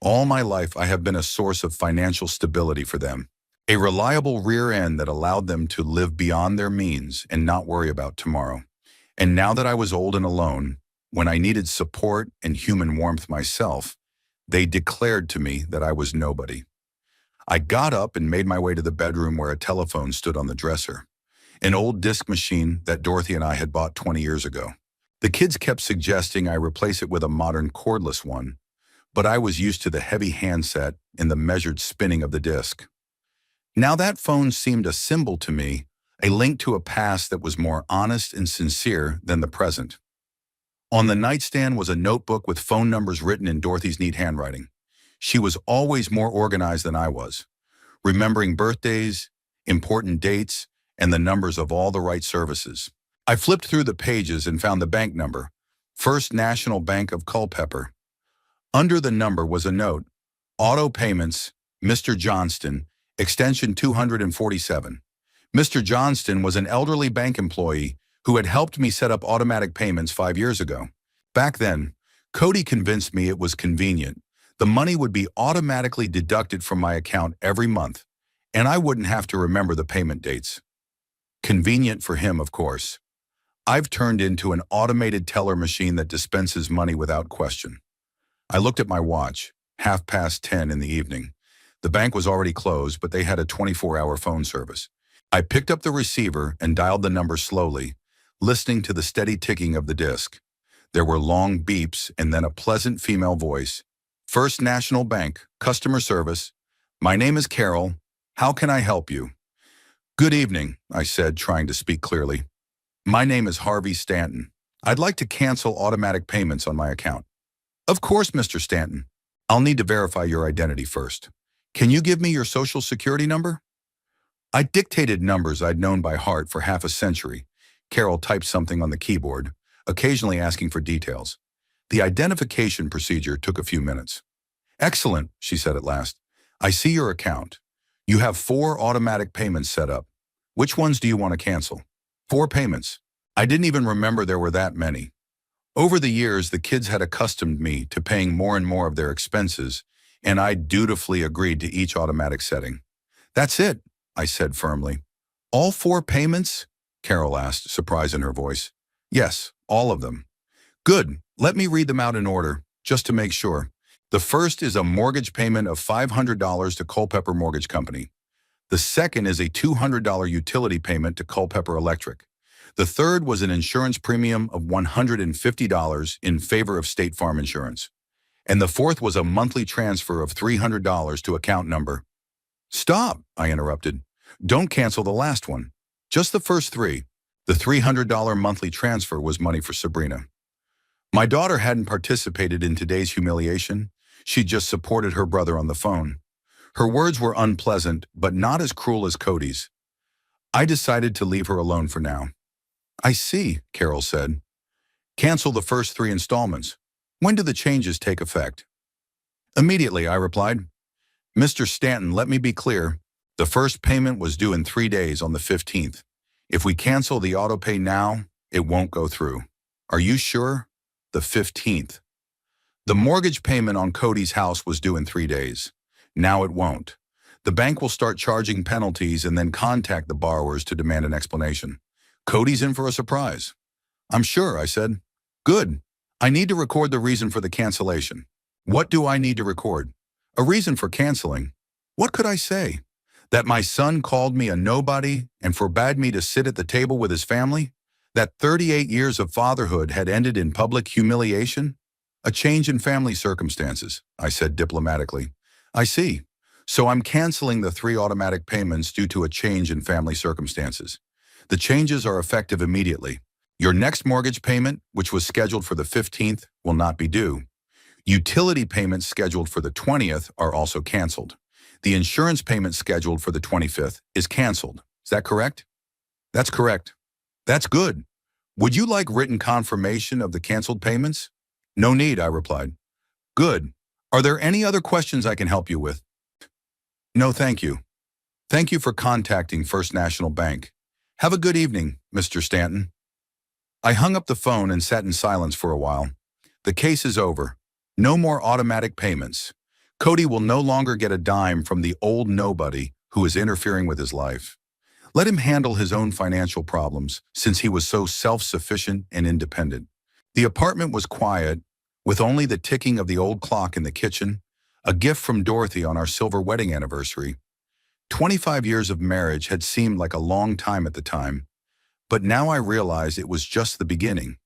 All my life, I have been a source of financial stability for them. A reliable rear end that allowed them to live beyond their means and not worry about tomorrow. And now that I was old and alone, when I needed support and human warmth myself, they declared to me that I was nobody. I got up and made my way to the bedroom where a telephone stood on the dresser. An old disc machine that Dorothy and I had bought 20 years ago. The kids kept suggesting I replace it with a modern cordless one, but I was used to the heavy handset and the measured spinning of the disc. Now that phone seemed a symbol to me, a link to a past that was more honest and sincere than the present. On the nightstand was a notebook with phone numbers written in Dorothy's neat handwriting. She was always more organized than I was, remembering birthdays, important dates, and the numbers of all the right services. I flipped through the pages and found the bank number, First National Bank of Culpeper. Under the number was a note, Auto Payments, Mr. Johnston, extension 247. Mr. Johnston was an elderly bank employee who had helped me set up automatic payments 5 years ago. Back then, Cody convinced me it was convenient. The money would be automatically deducted from my account every month, and I wouldn't have to remember the payment dates. Convenient for him, of course. I've turned into an automated teller machine that dispenses money without question. I looked at my watch, 10:30 in the evening. The bank was already closed, but they had a 24-hour phone service. I picked up the receiver and dialed the number slowly, listening to the steady ticking of the disc. There were long beeps and then a pleasant female voice. First National Bank, customer service. My name is Carol. How can I help you? Good evening, I said, trying to speak clearly. My name is Harvey Stanton. I'd like to cancel automatic payments on my account. Of course, Mr. Stanton. I'll need to verify your identity first. Can you give me your social security number? I dictated numbers I'd known by heart for half a century. Carol typed something on the keyboard, occasionally asking for details. The identification procedure took a few minutes. Excellent, she said at last. I see your account. You have 4 automatic payments set up. Which ones do you want to cancel? 4 payments. I didn't even remember there were that many. Over the years, the kids had accustomed me to paying more and more of their expenses, and I dutifully agreed to each automatic setting. That's it, I said firmly. All 4 payments? Carol asked, surprise in her voice. Yes, all of them. Good. Let me read them out in order, just to make sure. The first is a mortgage payment of $500 to Culpeper Mortgage Company. The second is a $200 utility payment to Culpeper Electric. The third was an insurance premium of $150 in favor of State Farm Insurance. And the fourth was a monthly transfer of $300 to account number. Stop, I interrupted. Don't cancel the last one. Just the first 3. The $300 monthly transfer was money for Sabrina. My daughter hadn't participated in today's humiliation. She just supported her brother on the phone. Her words were unpleasant, but not as cruel as Cody's. I decided to leave her alone for now. I see, Carol said. Cancel the first 3 installments. When do the changes take effect? Immediately, I replied. Mr. Stanton, let me be clear. The first payment was due in 3 days on the 15th. If we cancel the auto pay now, it won't go through. Are you sure? The 15th. The mortgage payment on Cody's house was due in 3 days. Now it won't. The bank will start charging penalties and then contact the borrowers to demand an explanation. Cody's in for a surprise. I'm sure, I said. Good. I need to record the reason for the cancellation. What do I need to record? A reason for canceling. What could I say? That my son called me a nobody and forbade me to sit at the table with his family? That 38 years of fatherhood had ended in public humiliation? A change in family circumstances, I said diplomatically. I see. So I'm canceling the 3 automatic payments due to a change in family circumstances. The changes are effective immediately. Your next mortgage payment, which was scheduled for the 15th, will not be due. Utility payments scheduled for the 20th are also canceled. The insurance payment scheduled for the 25th is canceled. Is that correct? That's correct. That's good. Would you like written confirmation of the canceled payments? No need, I replied. Good. Are there any other questions I can help you with? No, thank you. Thank you for contacting First National Bank. Have a good evening, Mr. Stanton. I hung up the phone and sat in silence for a while. The case is over. No more automatic payments. Cody will no longer get a dime from the old nobody who is interfering with his life. Let him handle his own financial problems since he was so self-sufficient and independent. The apartment was quiet, with only the ticking of the old clock in the kitchen, a gift from Dorothy on our silver wedding anniversary. 25 years of marriage had seemed like a long time at the time, but now I realized it was just the beginning.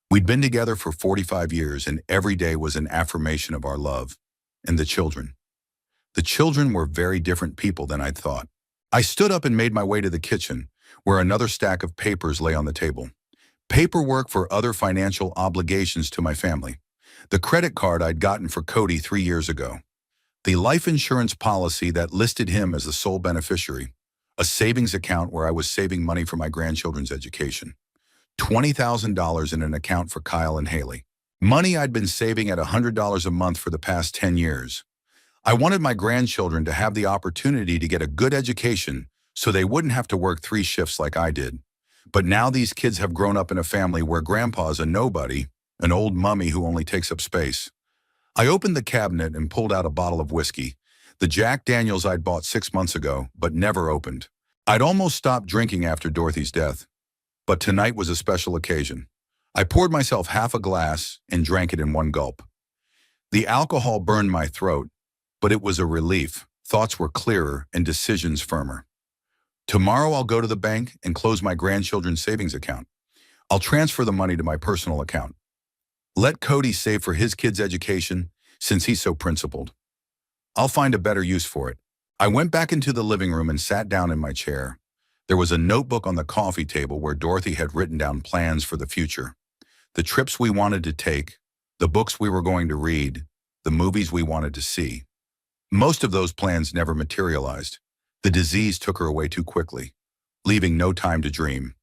We'd been together for 45 years and every day was an affirmation of our love. And the children. The children were very different people than I'd thought. I stood up and made my way to the kitchen, where another stack of papers lay on the table. Paperwork for other financial obligations to my family. The credit card I'd gotten for Cody 3 years ago. The life insurance policy that listed him as the sole beneficiary. A savings account where I was saving money for my grandchildren's education. $20,000 in an account for Kyle and Haley. Money I'd been saving at $100 a month for the past 10 years. I wanted my grandchildren to have the opportunity to get a good education so they wouldn't have to work 3 shifts like I did. But now these kids have grown up in a family where grandpa's a nobody, an old mummy who only takes up space. I opened the cabinet and pulled out a bottle of whiskey, the Jack Daniels I'd bought 6 months ago, but never opened. I'd almost stopped drinking after Dorothy's death, but tonight was a special occasion. I poured myself half a glass and drank it in one gulp. The alcohol burned my throat, but it was a relief. Thoughts were clearer and decisions firmer. Tomorrow I'll go to the bank and close my grandchildren's savings account. I'll transfer the money to my personal account. Let Cody save for his kids' education since he's so principled. I'll find a better use for it. I went back into the living room and sat down in my chair. There was a notebook on the coffee table where Dorothy had written down plans for the future. The trips we wanted to take, the books we were going to read, the movies we wanted to see. Most of those plans never materialized. The disease took her away too quickly, leaving no time to dream.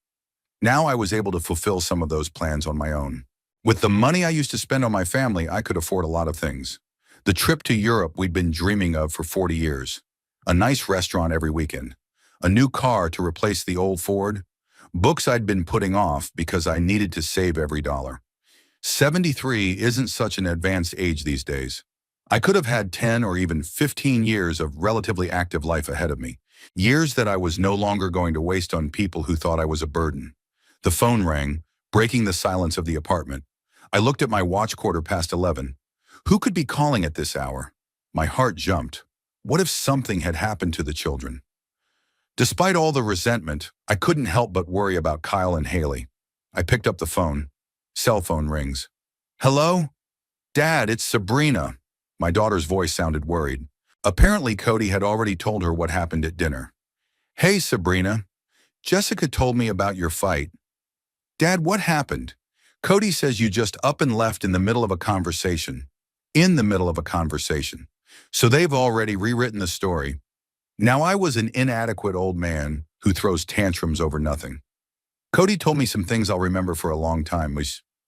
Now I was able to fulfill some of those plans on my own. With the money I used to spend on my family, I could afford a lot of things. The trip to Europe we'd been dreaming of for 40 years. A nice restaurant every weekend. A new car to replace the old Ford. Books I'd been putting off because I needed to save every dollar. 73 isn't such an advanced age these days. I could have had 10 or even 15 years of relatively active life ahead of me. Years that I was no longer going to waste on people who thought I was a burden. The phone rang, breaking the silence of the apartment. I looked at my watch 11:15. Who could be calling at this hour? My heart jumped. What if something had happened to the children? Despite all the resentment, I couldn't help but worry about Kyle and Haley. I picked up the phone. Cell phone rings. Hello? Dad, it's Sabrina. My daughter's voice sounded worried. Apparently, Cody had already told her what happened at dinner. Hey, Sabrina. Jessica told me about your fight. Dad, what happened? Cody says you just up and left in the middle of a conversation. In the middle of a conversation. So they've already rewritten the story. Now I was an inadequate old man who throws tantrums over nothing. Cody told me some things I'll remember for a long time,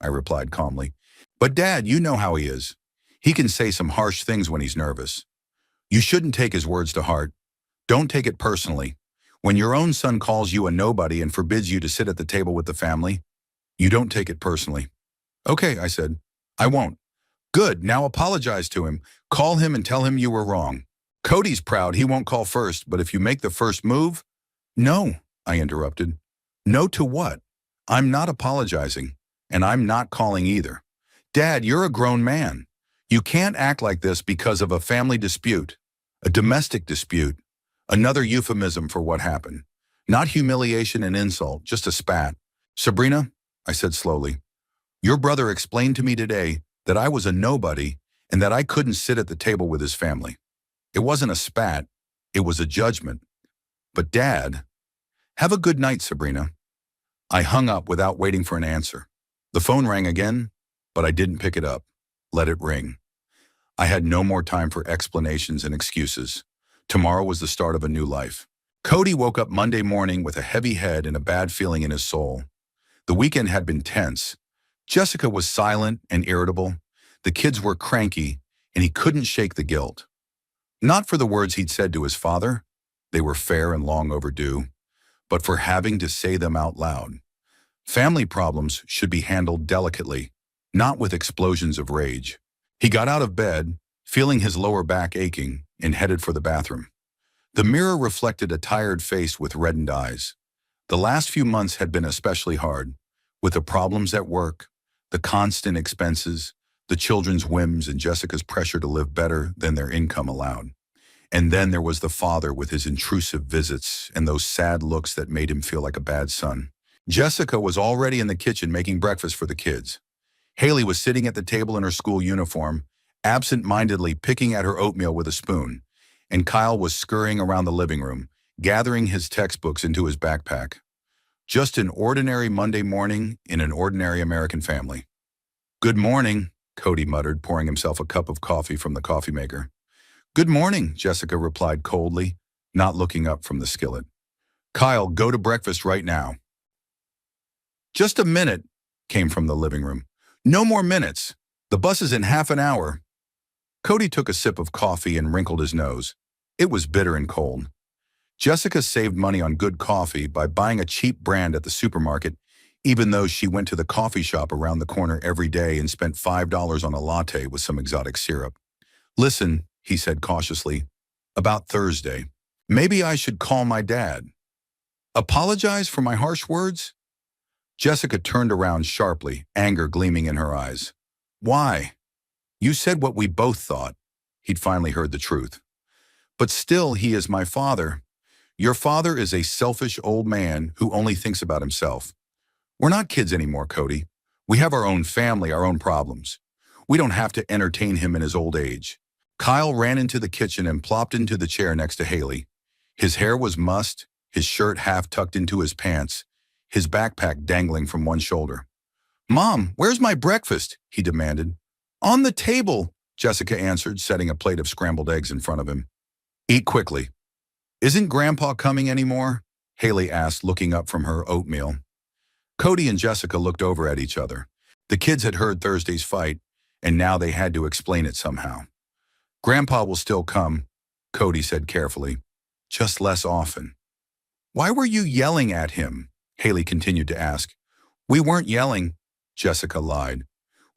I replied calmly. But Dad, you know how he is. He can say some harsh things when he's nervous. You shouldn't take his words to heart. Don't take it personally. When your own son calls you a nobody and forbids you to sit at the table with the family, you don't take it personally. Okay, I said. I won't. Good, now apologize to him. Call him and tell him you were wrong. Cody's proud, he won't call first, but if you make the first move... No, I interrupted. No to what? I'm not apologizing, and I'm not calling either. Dad, you're a grown man. You can't act like this because of a family dispute, a domestic dispute, another euphemism for what happened. Not humiliation and insult, just a spat. Sabrina, I said slowly, your brother explained to me today that I was a nobody and that I couldn't sit at the table with his family. It wasn't a spat, it was a judgment. But Dad, have a good night, Sabrina. I hung up without waiting for an answer. The phone rang again, but I didn't pick it up. Let it ring. I had no more time for explanations and excuses. Tomorrow was the start of a new life. Cody woke up Monday morning with a heavy head and a bad feeling in his soul. The weekend had been tense. Jessica was silent and irritable. The kids were cranky, and he couldn't shake the guilt. Not for the words he'd said to his father. They were fair and long overdue. But for having to say them out loud. Family problems should be handled delicately, not with explosions of rage. He got out of bed, feeling his lower back aching, and headed for the bathroom. The mirror reflected a tired face with reddened eyes. The last few months had been especially hard, with the problems at work, the constant expenses, the children's whims and Jessica's pressure to live better than their income allowed. And then there was the father with his intrusive visits and those sad looks that made him feel like a bad son. Jessica was already in the kitchen making breakfast for the kids. Haley was sitting at the table in her school uniform, absent-mindedly picking at her oatmeal with a spoon, and Kyle was scurrying around the living room, gathering his textbooks into his backpack. Just an ordinary Monday morning in an ordinary American family. Good morning, Cody muttered, pouring himself a cup of coffee from the coffee maker. Good morning, Jessica replied coldly, not looking up from the skillet. Kyle, go to breakfast right now. Just a minute, came from the living room. No more minutes. The bus is in half an hour. Cody took a sip of coffee and wrinkled his nose. It was bitter and cold. Jessica saved money on good coffee by buying a cheap brand at the supermarket, even though she went to the coffee shop around the corner every day and spent $5 on a latte with some exotic syrup. Listen, he said cautiously, about Thursday. Maybe I should call my dad. Apologize for my harsh words? Jessica turned around sharply, anger gleaming in her eyes. Why? You said what we both thought. He'd finally heard the truth. But still, he is my father. Your father is a selfish old man who only thinks about himself. We're not kids anymore, Cody. We have our own family, our own problems. We don't have to entertain him in his old age. Kyle ran into the kitchen and plopped into the chair next to Haley. His hair was mussed, his shirt half tucked into his pants, his backpack dangling from one shoulder. "Mom, where's my breakfast?" he demanded. "On the table," Jessica answered, setting a plate of scrambled eggs in front of him. "Eat quickly." "Isn't Grandpa coming anymore?" Haley asked, looking up from her oatmeal. Cody and Jessica looked over at each other. The kids had heard Thursday's fight, and now they had to explain it somehow. "Grandpa will still come," Cody said carefully. "Just less often." "Why were you yelling at him?" Haley continued to ask. "We weren't yelling," Jessica lied.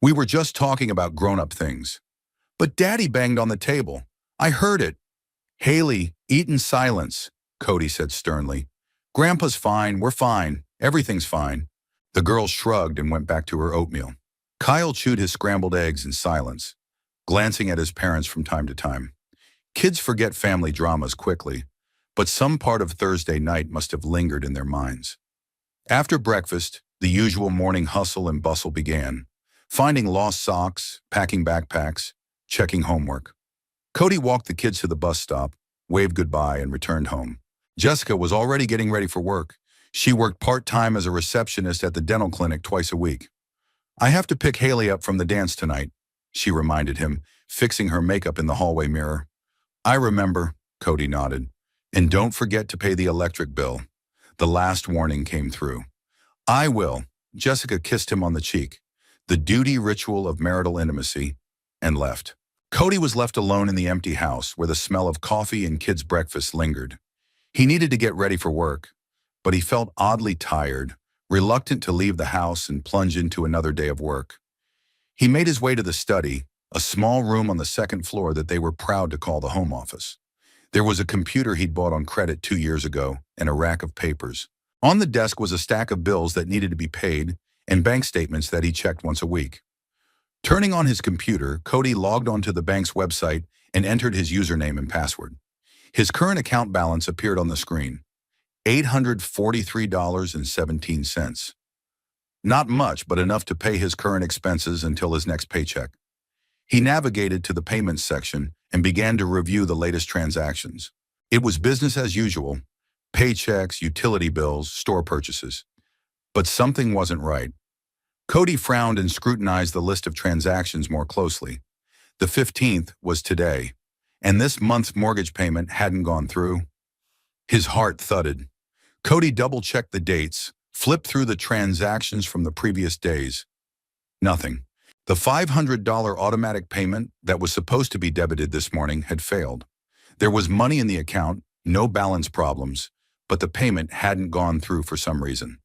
"We were just talking about grown-up things." "But Daddy banged on the table. I heard it." "Haley, eat in silence," Cody said sternly. "Grandpa's fine, we're fine, everything's fine." The girl shrugged and went back to her oatmeal. Kyle chewed his scrambled eggs in silence, glancing at his parents from time to time. Kids forget family dramas quickly, but some part of Thursday night must have lingered in their minds. After breakfast, the usual morning hustle and bustle began, finding lost socks, packing backpacks, checking homework. Cody walked the kids to the bus stop, waved goodbye, and returned home. Jessica was already getting ready for work. She worked part-time as a receptionist at the dental clinic twice a week. "I have to pick Haley up from the dance tonight," she reminded him, fixing her makeup in the hallway mirror. "I remember," Cody nodded. "And don't forget to pay the electric bill." The last warning came through. "I will." Jessica kissed him on the cheek, the duty ritual of marital intimacy, and left. Cody was left alone in the empty house where the smell of coffee and kids' breakfast lingered. He needed to get ready for work, but he felt oddly tired, reluctant to leave the house and plunge into another day of work. He made his way to the study, a small room on the second floor that they were proud to call the home office. There was a computer he'd bought on credit 2 years ago and a rack of papers. On the desk was a stack of bills that needed to be paid and bank statements that he checked once a week. Turning on his computer, Cody logged onto the bank's website and entered his username and password. His current account balance appeared on the screen. $843.17. Not much, but enough to pay his current expenses until his next paycheck. He navigated to the payments section and began to review the latest transactions. It was business as usual: paychecks, utility bills, store purchases. But something wasn't right. Cody frowned and scrutinized the list of transactions more closely. The 15th was today, and this month's mortgage payment hadn't gone through. His heart thudded. Cody double-checked the dates, flipped through the transactions from the previous days. Nothing. The $500 automatic payment that was supposed to be debited this morning had failed. There was money in the account, no balance problems, but the payment hadn't gone through for some reason.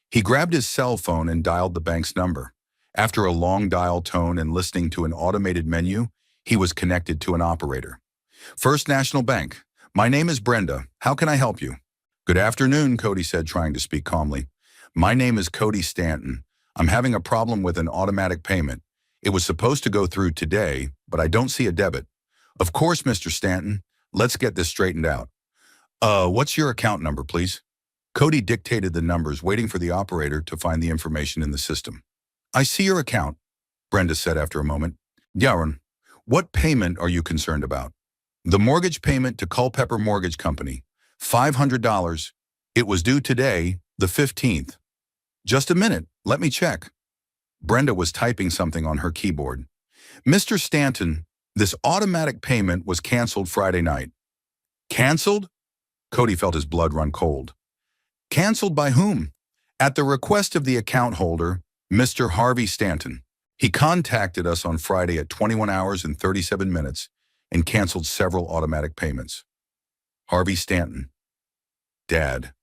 He grabbed his cell phone and dialed the bank's number. After a long dial tone and listening to an automated menu, he was connected to an operator. "First National Bank. My name is Brenda. How can I help you?" "Good afternoon," Cody said, trying to speak calmly. "My name is Cody Stanton. I'm having a problem with an automatic payment. It was supposed to go through today, but I don't see a debit." "Of course, Mr. Stanton. Let's get this straightened out. What's your account number, please?" Cody dictated the numbers, waiting for the operator to find the information in the system. "I see your account," Brenda said after a moment. "Yaron, what payment are you concerned about?" "The mortgage payment to Culpeper Mortgage Company. $500. It was due today, the 15th. "Just a minute, let me check." Brenda was typing something on her keyboard. "Mr. Stanton, this automatic payment was canceled Friday night." "Canceled?" Cody felt his blood run cold. "Canceled by whom?" "At the request of the account holder, Mr. Harvey Stanton. He contacted us on Friday at 21 hours and 37 minutes and canceled several automatic payments." Harvey Stanton. Dad.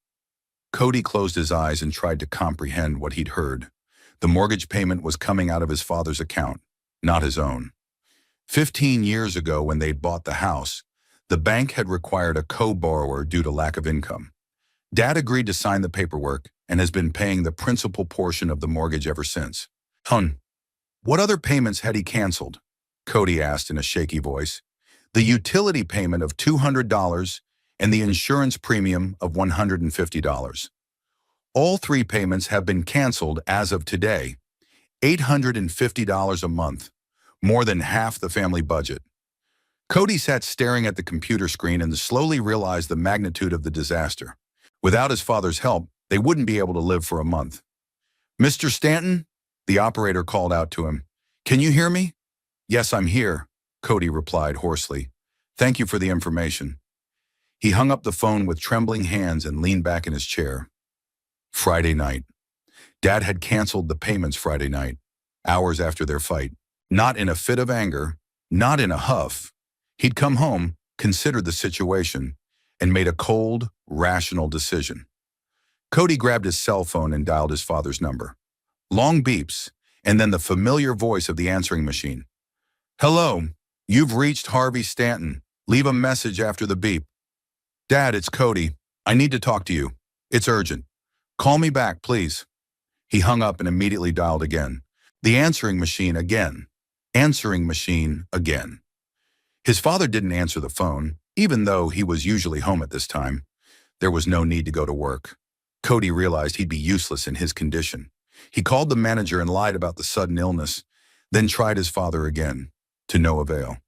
Cody closed his eyes and tried to comprehend what he'd heard. The mortgage payment was coming out of his father's account, not his own. 15 years ago, when they'd bought the house, the bank had required a co-borrower due to lack of income. Dad agreed to sign the paperwork and has been paying the principal portion of the mortgage ever since. What other payments had he canceled?" Cody asked in a shaky voice. "The utility payment of $200 and the insurance premium of $150. All 3 payments have been canceled as of today. $850 a month, more than half the family budget. Cody sat staring at the computer screen and slowly realized the magnitude of the disaster. Without his father's help, they wouldn't be able to live for a month. "Mr. Stanton?" The operator called out to him. "Can you hear me?" "Yes, I'm here," Cody replied hoarsely. "Thank you for the information." He hung up the phone with trembling hands and leaned back in his chair. Friday night. Dad had canceled the payments Friday night, hours after their fight. Not in a fit of anger, not in a huff. He'd come home, considered the situation, and made a cold, rational decision. Cody grabbed his cell phone and dialed his father's number. Long beeps, and then the familiar voice of the answering machine. "Hello, you've reached Harvey Stanton. Leave a message after the beep." "Dad, it's Cody. I need to talk to you. It's urgent. Call me back, please." He hung up and immediately dialed again. The answering machine again. Answering machine again. His father didn't answer the phone, even though he was usually home at this time. There was no need to go to work. Cody realized he'd be useless in his condition. He called the manager and lied about the sudden illness, then tried his father again, to no avail.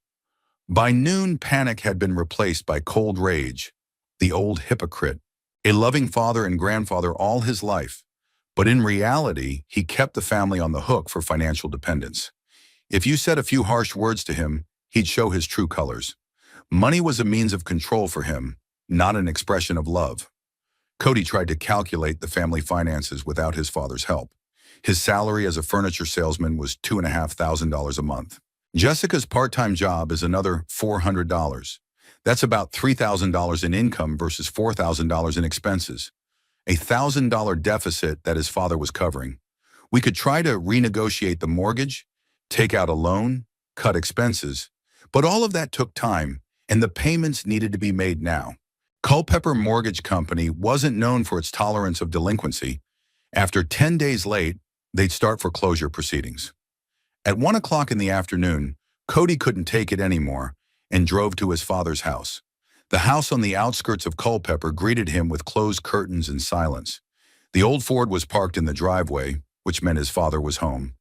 By noon, panic had been replaced by cold rage. The old hypocrite, a loving father and grandfather all his life. But in reality, he kept the family on the hook for financial dependence. If you said a few harsh words to him, he'd show his true colors. Money was a means of control for him, not an expression of love. Cody tried to calculate the family finances without his father's help. His salary as a furniture salesman was $2,500 a month. Jessica's part-time job is another $400. That's about $3,000 in income versus $4,000 in expenses. A $1,000 deficit that his father was covering. We could try to renegotiate the mortgage, take out a loan, cut expenses, but all of that took time, and the payments needed to be made now. Culpeper Mortgage Company wasn't known for its tolerance of delinquency. After 10 days late, they'd start foreclosure proceedings. At 1 o'clock in the afternoon, Cody couldn't take it anymore and drove to his father's house. The house on the outskirts of Culpeper greeted him with closed curtains and silence. The old Ford was parked in the driveway, which meant his father was home.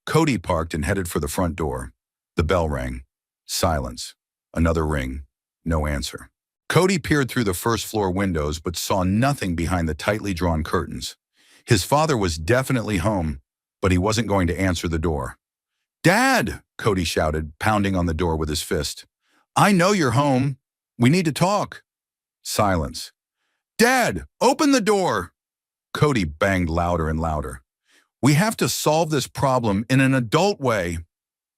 Cody parked and headed for the front door. The bell rang. Silence. Another ring. No answer. Cody peered through the first-floor windows but saw nothing behind the tightly drawn curtains. His father was definitely home, but he wasn't going to answer the door. "Dad!" Cody shouted, pounding on the door with his fist. "I know you're home. We need to talk." Silence. "Dad, open the door!" Cody banged louder and louder. "We have to solve this problem in an adult way."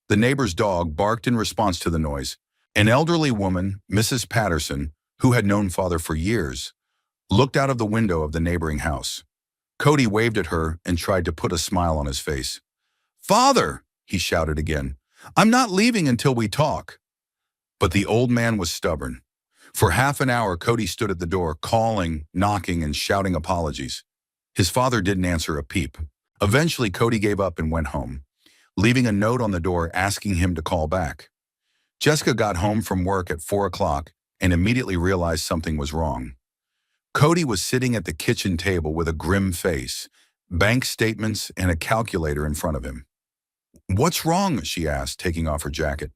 The neighbor's dog barked in response to the noise. An elderly woman, Mrs. Patterson, who had known father for years, looked out of the window of the neighboring house. Cody waved at her and tried to put a smile on his face. "Father!" he shouted again. "I'm not leaving until we talk." But the old man was stubborn. For half an hour, Cody stood at the door, calling, knocking, and shouting apologies. His father didn't answer a peep. Eventually, Cody gave up and went home, leaving a note on the door asking him to call back. Jessica got home from work at 4 o'clock and immediately realized something was wrong. Cody was sitting at the kitchen table with a grim face, bank statements, and a calculator in front of him. "What's wrong?" she asked, taking off her jacket.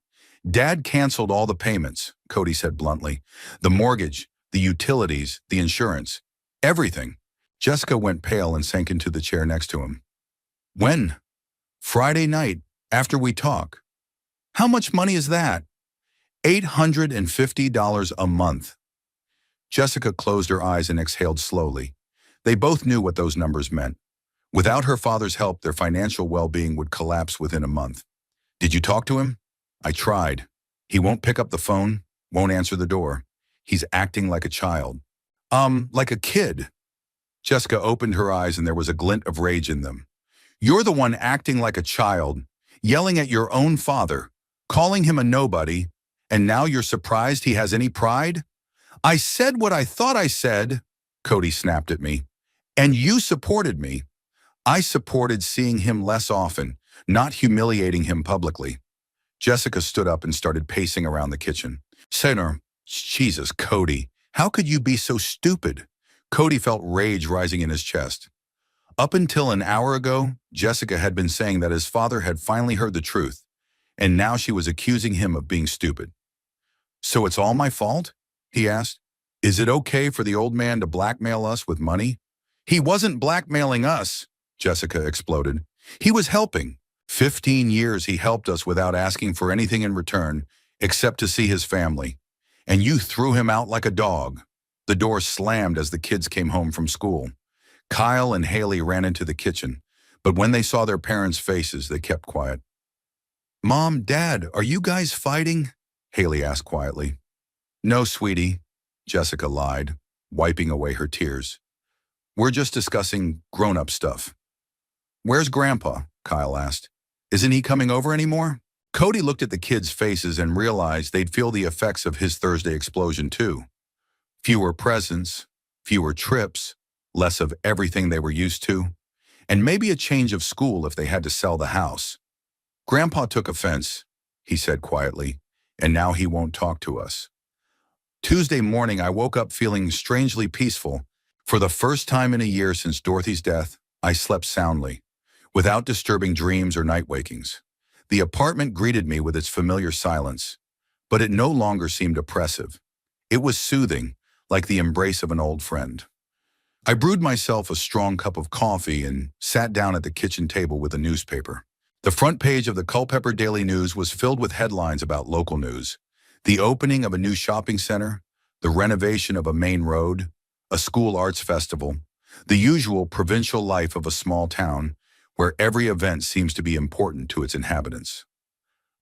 "Dad canceled all the payments," Cody said bluntly. "The mortgage, the utilities, the insurance, everything." Jessica went pale and sank into the chair next to him. "When?" "Friday night, after we talk." "How much money is that?" $850 a month. Jessica closed her eyes and exhaled slowly. They both knew what those numbers meant. Without her father's help, their financial well-being would collapse within a month. "Did you talk to him?" "I tried. He won't pick up the phone, won't answer the door. He's acting like a child." Like a kid." Jessica opened her eyes and there was a glint of rage in them. "You're the one acting like a child, yelling at your own father, calling him a nobody, and now you're surprised he has any pride?" "I said what I thought I said," Cody snapped at me. "And you supported me." "I supported seeing him less often, not humiliating him publicly." Jessica stood up and started pacing around the kitchen. "Senor, Jesus, Cody, how could you be so stupid?" Cody felt rage rising in his chest. Up until an hour ago, Jessica had been saying that his father had finally heard the truth, and now she was accusing him of being stupid. "So it's all my fault?" he asked. "Is it okay for the old man to blackmail us with money?" "He wasn't blackmailing us," Jessica exploded. "He was helping. 15 years he helped us without asking for anything in return, except to see his family. And you threw him out like a dog." The door slammed as the kids came home from school. Kyle and Haley ran into the kitchen, but when they saw their parents' faces, they kept quiet. "Mom, Dad, are you guys fighting?" Haley asked quietly. "No, sweetie," Jessica lied, wiping away her tears. "We're just discussing grown-up stuff." "Where's Grandpa?" Kyle asked. "Isn't he coming over anymore?" Cody looked at the kids' faces and realized they'd feel the effects of his Thursday explosion too. Fewer presents, fewer trips, less of everything they were used to, and maybe a change of school if they had to sell the house. "Grandpa took offense," he said quietly, "and now he won't talk to us." Tuesday morning, I woke up feeling strangely peaceful. For the first time in a year since Dorothy's death, I slept soundly, without disturbing dreams or night wakings. The apartment greeted me with its familiar silence, but it no longer seemed oppressive. It was soothing, like the embrace of an old friend. I brewed myself a strong cup of coffee and sat down at the kitchen table with a newspaper. The front page of the Culpeper Daily News was filled with headlines about local news: the opening of a new shopping center, the renovation of a main road, a school arts festival, the usual provincial life of a small town where every event seems to be important to its inhabitants.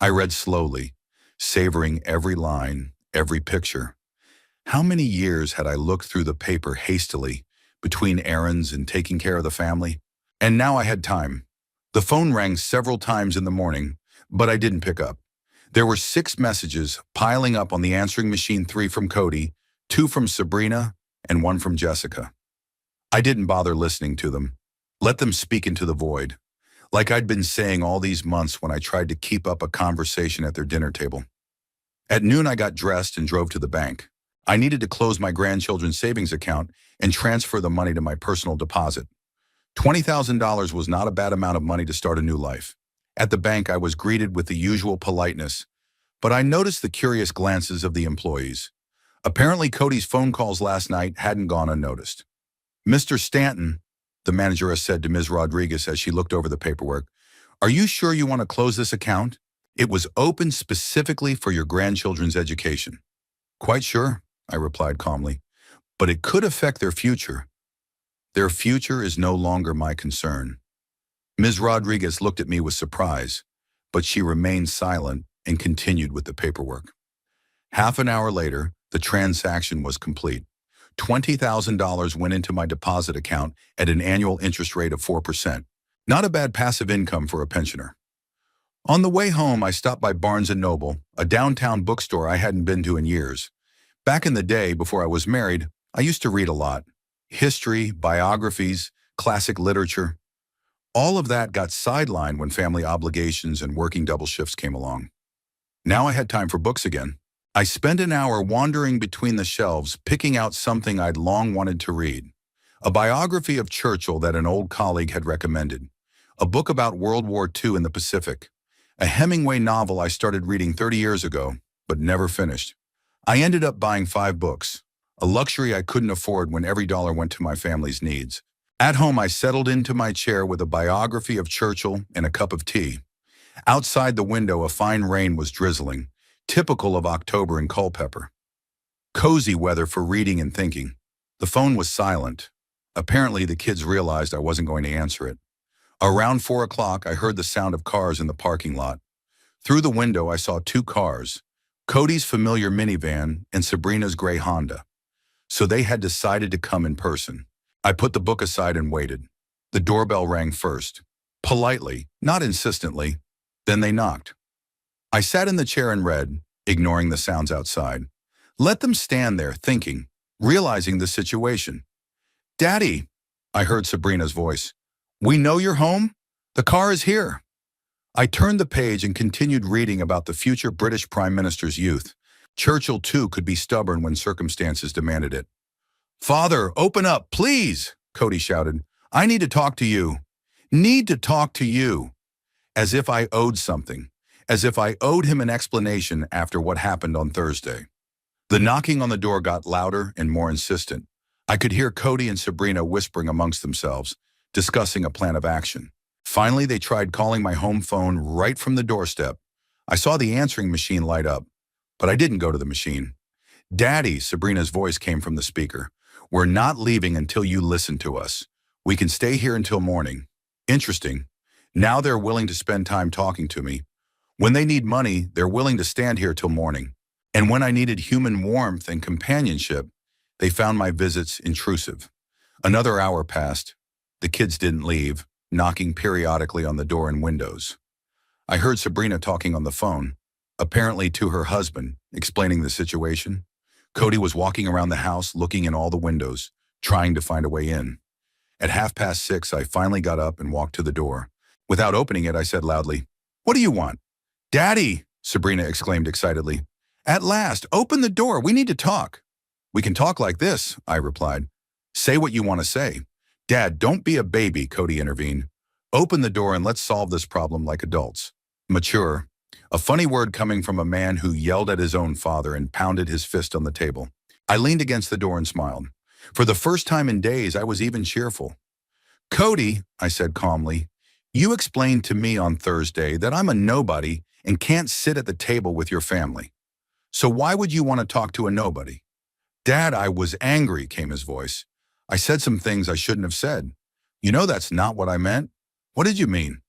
I read slowly, savoring every line, every picture. How many years had I looked through the paper hastily, between errands and taking care of the family? And now I had time. The phone rang several times in the morning, but I didn't pick up. There were 6 messages piling up on the answering machine, 3 from Cody, 2 from Sabrina, and 1 from Jessica. I didn't bother listening to them. Let them speak into the void, like I'd been saying all these months when I tried to keep up a conversation at their dinner table. At noon, I got dressed and drove to the bank. I needed to close my grandchildren's savings account and transfer the money to my personal deposit. $20,000 was not a bad amount of money to start a new life. At the bank, I was greeted with the usual politeness, but I noticed the curious glances of the employees. Apparently, Cody's phone calls last night hadn't gone unnoticed. "Mr. Stanton," the manageress said to Ms. Rodriguez as she looked over the paperwork, "are you sure you want to close this account? It was opened specifically for your grandchildren's education." "Quite sure," I replied calmly, "but it could affect their future." "Their future is no longer my concern." Ms. Rodriguez looked at me with surprise, but she remained silent and continued with the paperwork. Half an hour later, the transaction was complete. $20,000 went into my deposit account at an annual interest rate of 4%. Not a bad passive income for a pensioner. On the way home, I stopped by Barnes & Noble, a downtown bookstore I hadn't been to in years. Back in the day, before I was married, I used to read a lot. History, biographies, classic literature. All of that got sidelined when family obligations and working double shifts came along. Now I had time for books again. I spent an hour wandering between the shelves, picking out something I'd long wanted to read. A biography of Churchill that an old colleague had recommended. A book about World War II in the Pacific. A Hemingway novel I started reading 30 years ago, but never finished. I ended up buying 5 books, a luxury I couldn't afford when every dollar went to my family's needs. At home, I settled into my chair with a biography of Churchill and a cup of tea. Outside the window, a fine rain was drizzling, typical of October in Culpeper. Cozy weather for reading and thinking. The phone was silent. Apparently, the kids realized I wasn't going to answer it. Around 4 o'clock, I heard the sound of cars in the parking lot. Through the window, I saw 2 cars, Cody's familiar minivan and Sabrina's gray Honda. So they had decided to come in person. I put the book aside and waited. The doorbell rang first. Politely, not insistently. Then they knocked. I sat in the chair and read, ignoring the sounds outside. Let them stand there, thinking, realizing the situation. "Daddy," I heard Sabrina's voice. "We know you're home? The car is here." I turned the page and continued reading about the future British Prime Minister's youth. Churchill, too, could be stubborn when circumstances demanded it. "Father, open up, please," Cody shouted. I need to talk to you. Need to talk to you. As if I owed something. As if I owed him an explanation after what happened on Thursday. The knocking on the door got louder and more insistent. I could hear Cody and Sabrina whispering amongst themselves, discussing a plan of action. Finally, they tried calling my home phone right from the doorstep. I saw the answering machine light up, but I didn't go to the machine. Daddy, Sabrina's voice came from the speaker. We're not leaving until you listen to us. We can stay here until morning. Interesting. Now they're willing to spend time talking to me. When they need money, they're willing to stand here till morning. And when I needed human warmth and companionship, they found my visits intrusive. Another hour passed. The kids didn't leave, knocking periodically on the door and windows. I heard Sabrina talking on the phone, apparently to her husband, explaining the situation. Cody was walking around the house, looking in all the windows, trying to find a way in. At 6:30, I finally got up and walked to the door. Without opening it, I said loudly, "What do you want?" "Daddy," Sabrina exclaimed excitedly. "At last, open the door. We need to talk." "We can talk like this," I replied. "Say what you want to say." "Dad, don't be a baby," Cody intervened. "Open the door and let's solve this problem like adults." Mature. A funny word coming from a man who yelled at his own father and pounded his fist on the table. I leaned against the door and smiled. For the first time in days, I was even cheerful. "Cody," I said calmly, "you explained to me on Thursday that I'm a nobody and can't sit at the table with your family. So why would you want to talk to a nobody?" "Dad, I was angry," came his voice. "I said some things I shouldn't have said. You know that's not what I meant." "What did you mean?"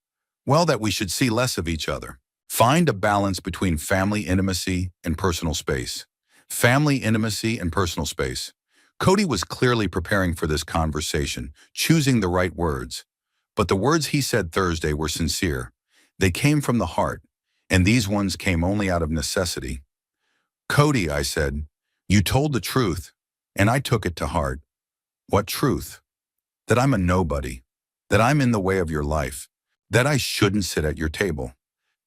"Well, that we should see less of each other. Find a balance between family intimacy and personal space." Family intimacy and personal space. Cody was clearly preparing for this conversation, choosing the right words. But the words he said Thursday were sincere. They came from the heart, and these ones came only out of necessity. "Cody," I said, "you told the truth, and I took it to heart." "What truth?" "That I'm a nobody, that I'm in the way of your life, that I shouldn't sit at your table."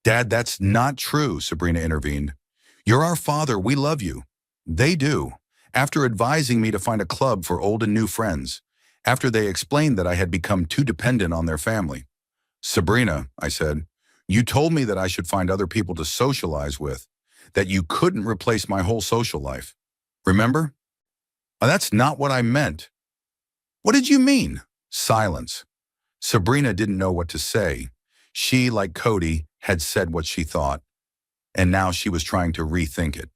"Dad, that's not true," Sabrina intervened. "You're our father, we love you." "They do." After advising me to find a club for old and new friends, after they explained that I had become too dependent on their family. "Sabrina," I said, "you told me that I should find other people to socialize with, that you couldn't replace my whole social life. Remember?" "That's not what I meant." "What did you mean?" Silence. Sabrina didn't know what to say. She, like Cody, had said what she thought, and now she was trying to rethink it.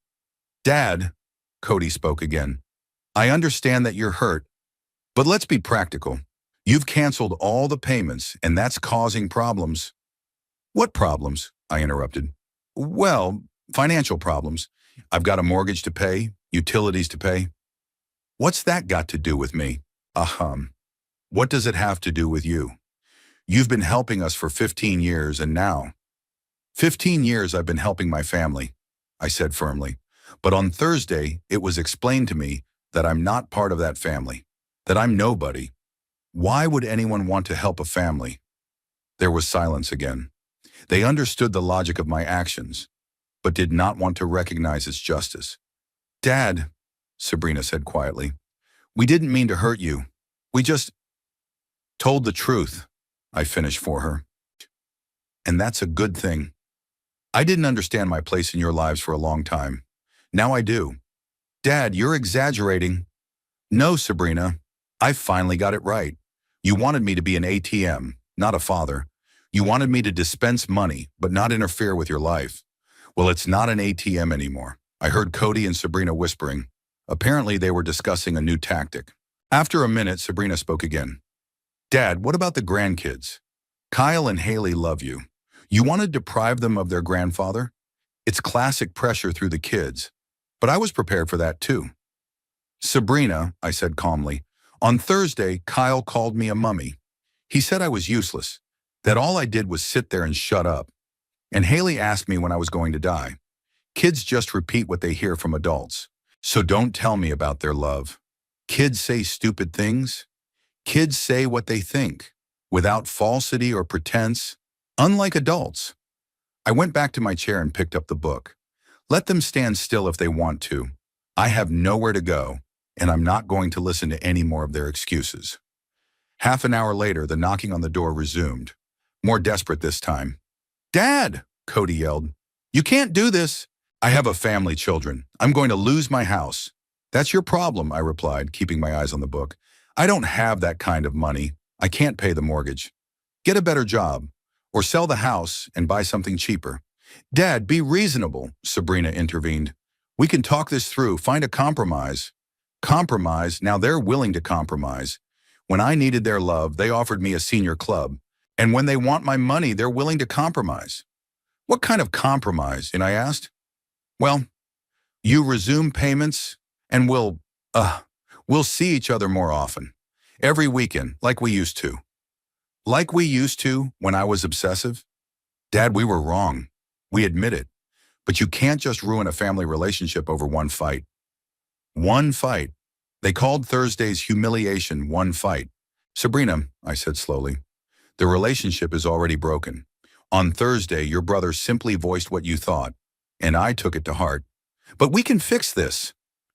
"Dad," Cody spoke again, "I understand that you're hurt, but let's be practical. You've canceled all the payments, and that's causing problems." "What problems?" I interrupted. "Well, financial problems. I've got a mortgage to pay, utilities to pay." "What's that got to do with me?" "What does it have to do with you? You've been helping us for 15 years, and now—" "15 years I've been helping my family," I said firmly. "But on Thursday, it was explained to me that I'm not part of that family, that I'm nobody. Why would anyone want to help a family?" There was silence again. They understood the logic of my actions, but did not want to recognize its justice. "Dad," Sabrina said quietly, "we didn't mean to hurt you. We just told the truth," I finished for her. "And that's a good thing. I didn't understand my place in your lives for a long time. Now I do." "Dad, you're exaggerating." "No, Sabrina. I finally got it right. You wanted me to be an ATM, not a father. You wanted me to dispense money, but not interfere with your life. Well, it's not an ATM anymore." I heard Cody and Sabrina whispering. Apparently, they were discussing a new tactic. After a minute, Sabrina spoke again. "Dad, what about the grandkids? Kyle and Haley love you. You want to deprive them of their grandfather? It's classic pressure through the kids. But I was prepared for that too." "Sabrina," I said calmly, "on Thursday, Kyle called me a mummy. He said I was useless, that all I did was sit there and shut up. And Haley asked me when I was going to die. Kids just repeat what they hear from adults. So don't tell me about their love. Kids say stupid things. Kids say what they think, without falsity or pretense, unlike adults." I went back to my chair and picked up the book. Let them stand still if they want to. I have nowhere to go, and I'm not going to listen to any more of their excuses. Half an hour later, the knocking on the door resumed, more desperate this time. "Dad!" Cody yelled. "You can't do this. I have a family, children. I'm going to lose my house." "That's your problem," I replied, keeping my eyes on the book. "I don't have that kind of money. I can't pay the mortgage. Get a better job, or sell the house and buy something cheaper." "Dad, be reasonable," Sabrina intervened. "We can talk this through, find a compromise." Compromise? Now they're willing to compromise. When I needed their love, they offered me a senior club. And when they want my money, they're willing to compromise. "What kind of compromise?" and I asked. "Well, you resume payments, and we'll see each other more often. Every weekend, like we used to." "Like we used to when I was obsessive?" "Dad, we were wrong. We admit it. But you can't just ruin a family relationship over one fight." One fight. They called Thursday's humiliation one fight. "Sabrina," I said slowly, "the relationship is already broken. On Thursday, your brother simply voiced what you thought, and I took it to heart. But we can fix this."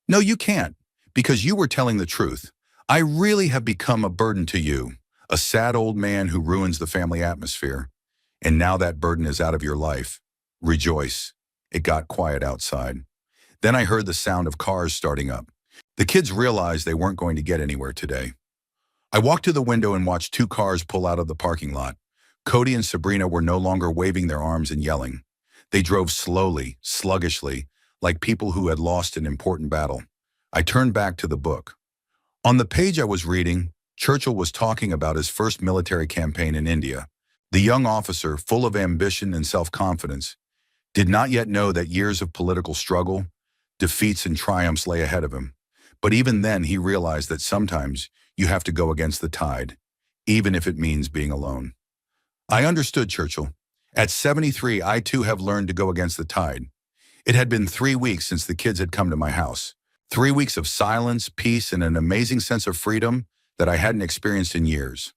"No, you can't, because you were telling the truth. I really have become a burden to you, a sad old man who ruins the family atmosphere. And now that burden is out of your life. Rejoice." It got quiet outside. Then I heard the sound of cars starting up. The kids realized they weren't going to get anywhere today. I walked to the window and watched two cars pull out of the parking lot. Cody and Sabrina were no longer waving their arms and yelling. They drove slowly, sluggishly, like people who had lost an important battle. I turned back to the book. On the page I was reading, Churchill was talking about his first military campaign in India. The young officer, full of ambition and self-confidence, did not yet know that years of political struggle, defeats and triumphs lay ahead of him. But even then, he realized that sometimes you have to go against the tide, even if it means being alone. I understood Churchill. At 73, I too have learned to go against the tide. It had been 3 weeks since the kids had come to my house. 3 weeks of silence, peace, and an amazing sense of freedom that I hadn't experienced in years.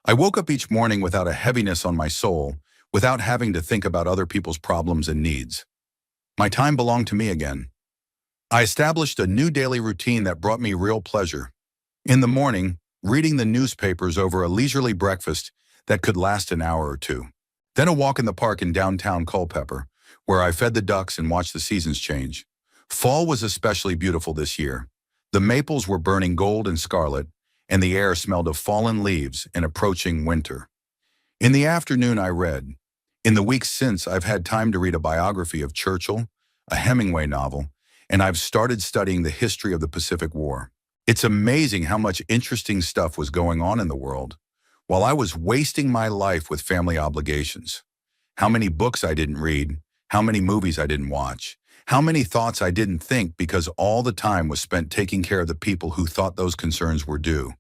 I woke up each morning without a heaviness on my soul, without having to think about other people's problems and needs. My time belonged to me again. I established a new daily routine that brought me real pleasure. In the morning, reading the newspapers over a leisurely breakfast that could last an hour or two. Then a walk in the park in downtown Culpeper, where I fed the ducks and watched the seasons change. Fall was especially beautiful this year. The maples were burning gold and scarlet, and the air smelled of fallen leaves and approaching winter. In the afternoon, I read. In the weeks since, I've had time to read a biography of Churchill, a Hemingway novel, and I've started studying the history of the Pacific War. It's amazing how much interesting stuff was going on in the world, while I was wasting my life with family obligations. How many books I didn't read, how many movies I didn't watch, how many thoughts I didn't think because all the time was spent taking care of the people who thought those concerns were due.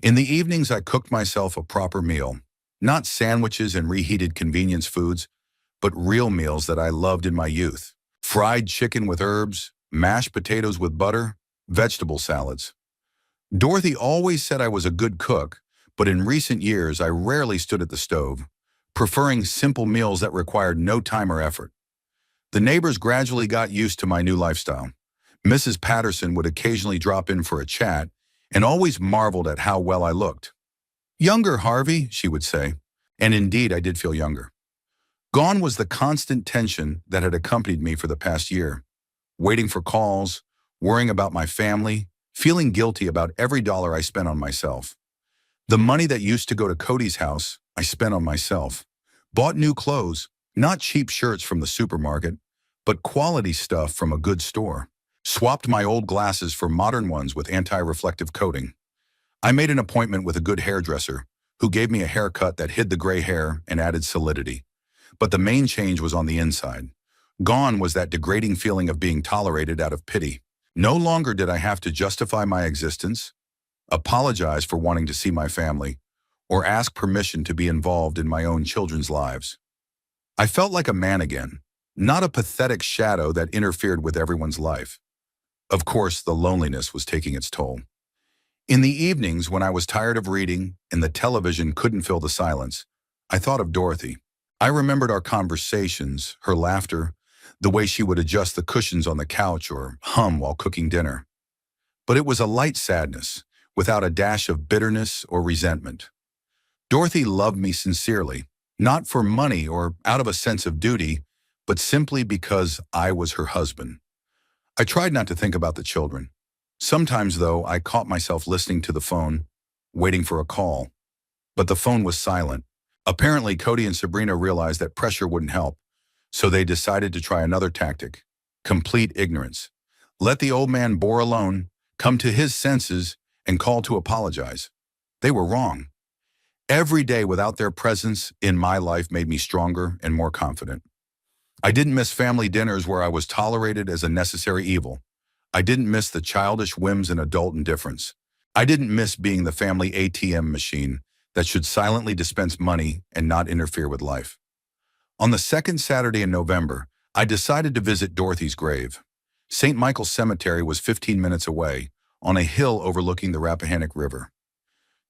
In the evenings, I cooked myself a proper meal, not sandwiches and reheated convenience foods, but real meals that I loved in my youth. Fried chicken with herbs, mashed potatoes with butter, vegetable salads. Dorothy always said I was a good cook, but in recent years I rarely stood at the stove, preferring simple meals that required no time or effort. The neighbors gradually got used to my new lifestyle. Mrs. Patterson would occasionally drop in for a chat and always marveled at how well I looked. "Younger, Harvey," she would say, and indeed I did feel younger. Gone was the constant tension that had accompanied me for the past year. Waiting for calls, worrying about my family, feeling guilty about every dollar I spent on myself. The money that used to go to Cody's house, I spent on myself. Bought new clothes, not cheap shirts from the supermarket, but quality stuff from a good store. Swapped my old glasses for modern ones with anti-reflective coating. I made an appointment with a good hairdresser, who gave me a haircut that hid the gray hair and added solidity. But the main change was on the inside. Gone was that degrading feeling of being tolerated out of pity. No longer did I have to justify my existence, apologize for wanting to see my family, or ask permission to be involved in my own children's lives. I felt like a man again, not a pathetic shadow that interfered with everyone's life. Of course, the loneliness was taking its toll. In the evenings, when I was tired of reading and the television couldn't fill the silence, I thought of Dorothy. I remembered our conversations, her laughter, the way she would adjust the cushions on the couch or hum while cooking dinner. But it was a light sadness, without a dash of bitterness or resentment. Dorothy loved me sincerely, not for money or out of a sense of duty, but simply because I was her husband. I tried not to think about the children. Sometimes, though, I caught myself listening to the phone, waiting for a call. But the phone was silent. Apparently, Cody and Sabrina realized that pressure wouldn't help, so they decided to try another tactic: complete ignorance. Let the old man bore alone, come to his senses, and call to apologize. They were wrong. Every day without their presence in my life made me stronger and more confident. I didn't miss family dinners where I was tolerated as a necessary evil. I didn't miss the childish whims and adult indifference. I didn't miss being the family ATM machine that should silently dispense money and not interfere with life. On the second Saturday in November, I decided to visit Dorothy's grave. St. Michael's Cemetery was 15 minutes away, on a hill overlooking the Rappahannock River.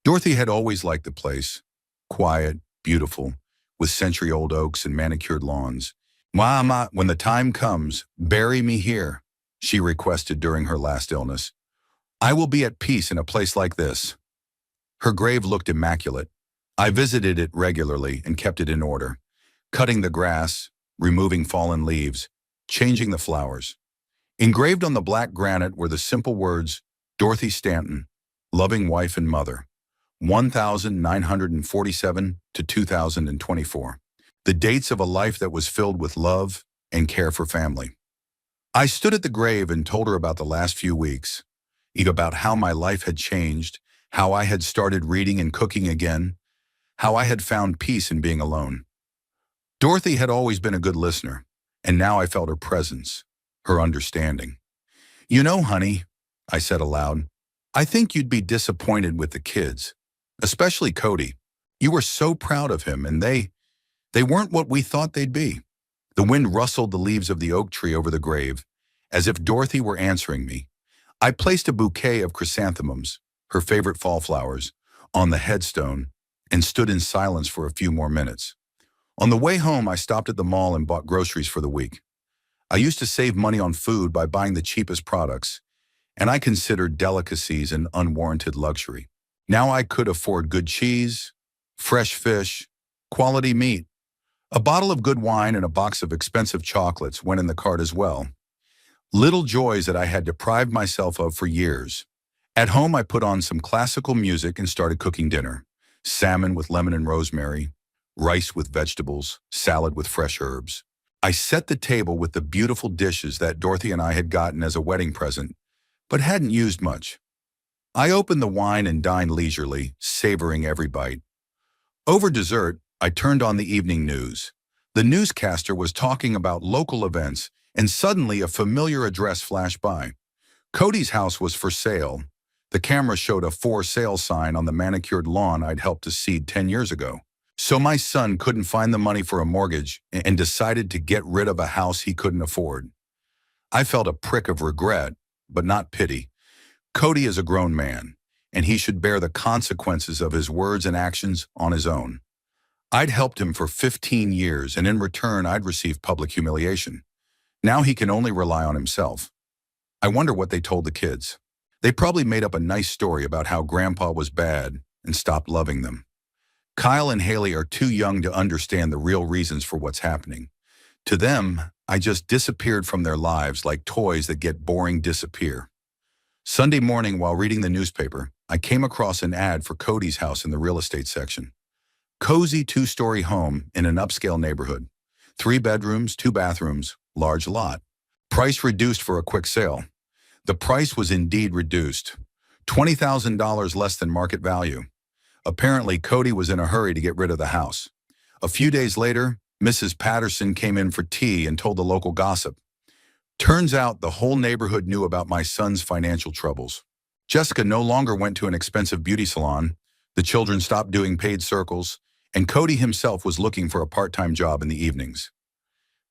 Dorothy had always liked the place: quiet, beautiful, with century-old oaks and manicured lawns. "Mama, when the time comes, bury me here," she requested during her last illness. "I will be at peace in a place like this." Her grave looked immaculate. I visited it regularly and kept it in order, cutting the grass, removing fallen leaves, changing the flowers. Engraved on the black granite were the simple words, "Dorothy Stanton, loving wife and mother, 1947 to 2024. The dates of a life that was filled with love and care for family. I stood at the grave and told her about the last few weeks, about how my life had changed, how I had started reading and cooking again, how I had found peace in being alone. Dorothy had always been a good listener, and now I felt her presence, her understanding. "You know, honey," I said aloud, "I think you'd be disappointed with the kids, especially Cody. You were so proud of him, and they weren't what we thought they'd be." The wind rustled the leaves of the oak tree over the grave, as if Dorothy were answering me. I placed a bouquet of chrysanthemums, her favorite fall flowers, on the headstone and stood in silence for a few more minutes. On the way home, I stopped at the mall and bought groceries for the week. I used to save money on food by buying the cheapest products, and I considered delicacies an unwarranted luxury. Now I could afford good cheese, fresh fish, quality meat. A bottle of good wine and a box of expensive chocolates went in the cart as well. Little joys that I had deprived myself of for years. At home, I put on some classical music and started cooking dinner: salmon with lemon and rosemary, rice with vegetables, salad with fresh herbs. I set the table with the beautiful dishes that Dorothy and I had gotten as a wedding present, but hadn't used much. I opened the wine and dined leisurely, savoring every bite. Over dessert, I turned on the evening news. The newscaster was talking about local events, and suddenly a familiar address flashed by. Cody's house was for sale. The camera showed a "for sale" sign on the manicured lawn I'd helped to seed 10 years ago. So my son couldn't find the money for a mortgage and decided to get rid of a house he couldn't afford. I felt a prick of regret, but not pity. Cody is a grown man, and he should bear the consequences of his words and actions on his own. I'd helped him for 15 years, and in return, I'd received public humiliation. Now he can only rely on himself. I wonder what they told the kids. They probably made up a nice story about how Grandpa was bad and stopped loving them. Kyle and Haley are too young to understand the real reasons for what's happening. To them, I just disappeared from their lives like toys that get boring disappear. Sunday morning, while reading the newspaper, I came across an ad for Cody's house in the real estate section. Cozy 2-story home in an upscale neighborhood. 3 bedrooms, 2 bathrooms, large lot. Price reduced for a quick sale. The price was indeed reduced. $20,000 less than market value. Apparently, Cody was in a hurry to get rid of the house. A few days later, Mrs. Patterson came in for tea and told the local gossip. Turns out the whole neighborhood knew about my son's financial troubles. Jessica no longer went to an expensive beauty salon. The children stopped doing paid circles, and Cody himself was looking for a part-time job in the evenings.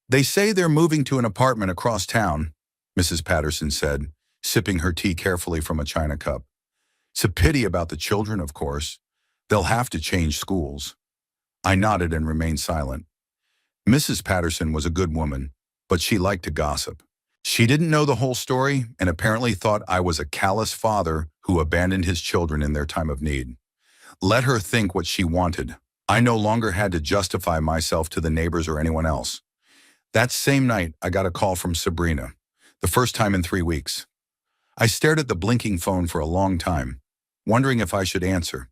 "They say they're moving to an apartment across town," Mrs. Patterson said, sipping her tea carefully from a china cup. "It's a pity about the children, of course. They'll have to change schools." I nodded and remained silent. Mrs. Patterson was a good woman, but she liked to gossip. She didn't know the whole story and apparently thought I was a callous father who abandoned his children in their time of need. Let her think what she wanted. I no longer had to justify myself to the neighbors or anyone else. That same night, I got a call from Sabrina, the first time in 3 weeks. I stared at the blinking phone for a long time, wondering if I should answer.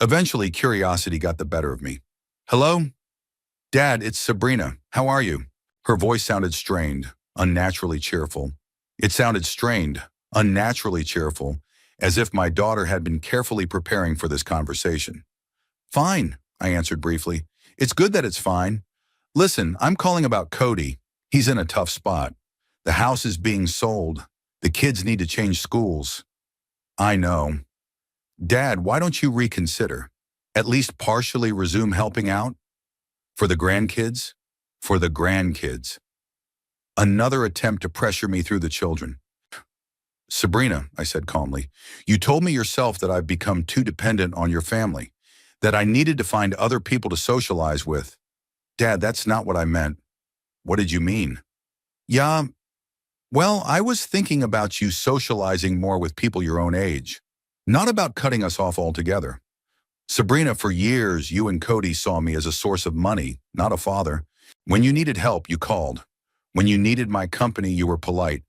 Eventually, curiosity got the better of me. "Hello? Dad, it's Sabrina. How are you?" Her voice sounded strained, unnaturally cheerful. It sounded strained, unnaturally cheerful, as if my daughter had been carefully preparing for this conversation. "Fine," I answered briefly. "It's good that it's fine. Listen, I'm calling about Cody. He's in a tough spot. The house is being sold. The kids need to change schools." "I know. Dad, why don't you reconsider? At least partially resume helping out? For the grandkids? For the grandkids." Another attempt to pressure me through the children. "Sabrina," I said calmly, "you told me yourself that I've become too dependent on your family, that I needed to find other people to socialize with." "Dad, that's not what I meant." "What did you mean?" "Yeah, well, I was thinking about you socializing more with people your own age, not about cutting us off altogether. Sabrina, for years, you and Cody saw me as a source of money, not a father. When you needed help, you called. When you needed my company, you were polite.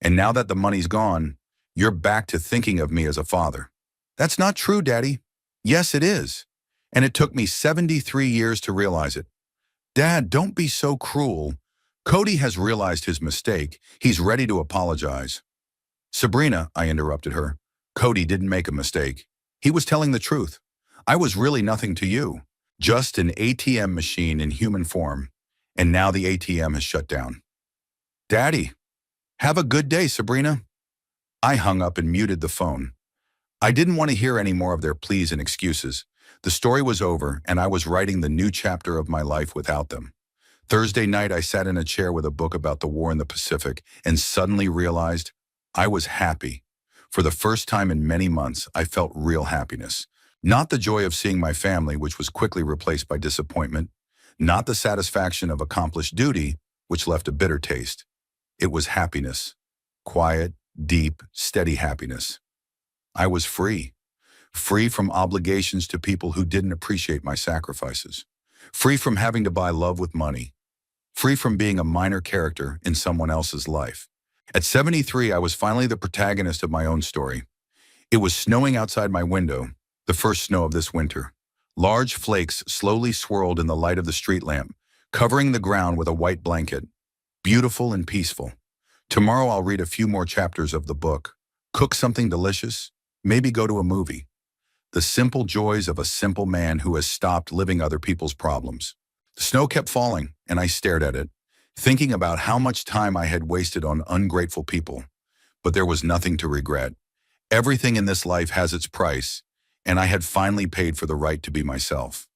And now that the money's gone, you're back to thinking of me as a father." "That's not true, Daddy." "Yes, it is. And it took me 73 years to realize it." "Dad, don't be so cruel. Cody has realized his mistake. He's ready to apologize." "Sabrina," I interrupted her, "Cody didn't make a mistake. He was telling the truth. I was really nothing to you, just an ATM machine in human form. And now the ATM has shut down." "Daddy, have a good day, Sabrina." I hung up and muted the phone. I didn't want to hear any more of their pleas and excuses. The story was over, and I was writing the new chapter of my life without them. Thursday night, I sat in a chair with a book about the war in the Pacific and suddenly realized I was happy. For the first time in many months, I felt real happiness. Not the joy of seeing my family, which was quickly replaced by disappointment. Not the satisfaction of accomplished duty, which left a bitter taste. It was happiness. Quiet, deep, steady happiness. I was free. Free from obligations to people who didn't appreciate my sacrifices. Free from having to buy love with money. Free from being a minor character in someone else's life. At 73, I was finally the protagonist of my own story. It was snowing outside my window, the first snow of this winter. Large flakes slowly swirled in the light of the street lamp, covering the ground with a white blanket. Beautiful and peaceful. Tomorrow I'll read a few more chapters of the book, cook something delicious, maybe go to a movie. The simple joys of a simple man who has stopped living other people's problems. The snow kept falling, and I stared at it, thinking about how much time I had wasted on ungrateful people. But there was nothing to regret. Everything in this life has its price, and I had finally paid for the right to be myself.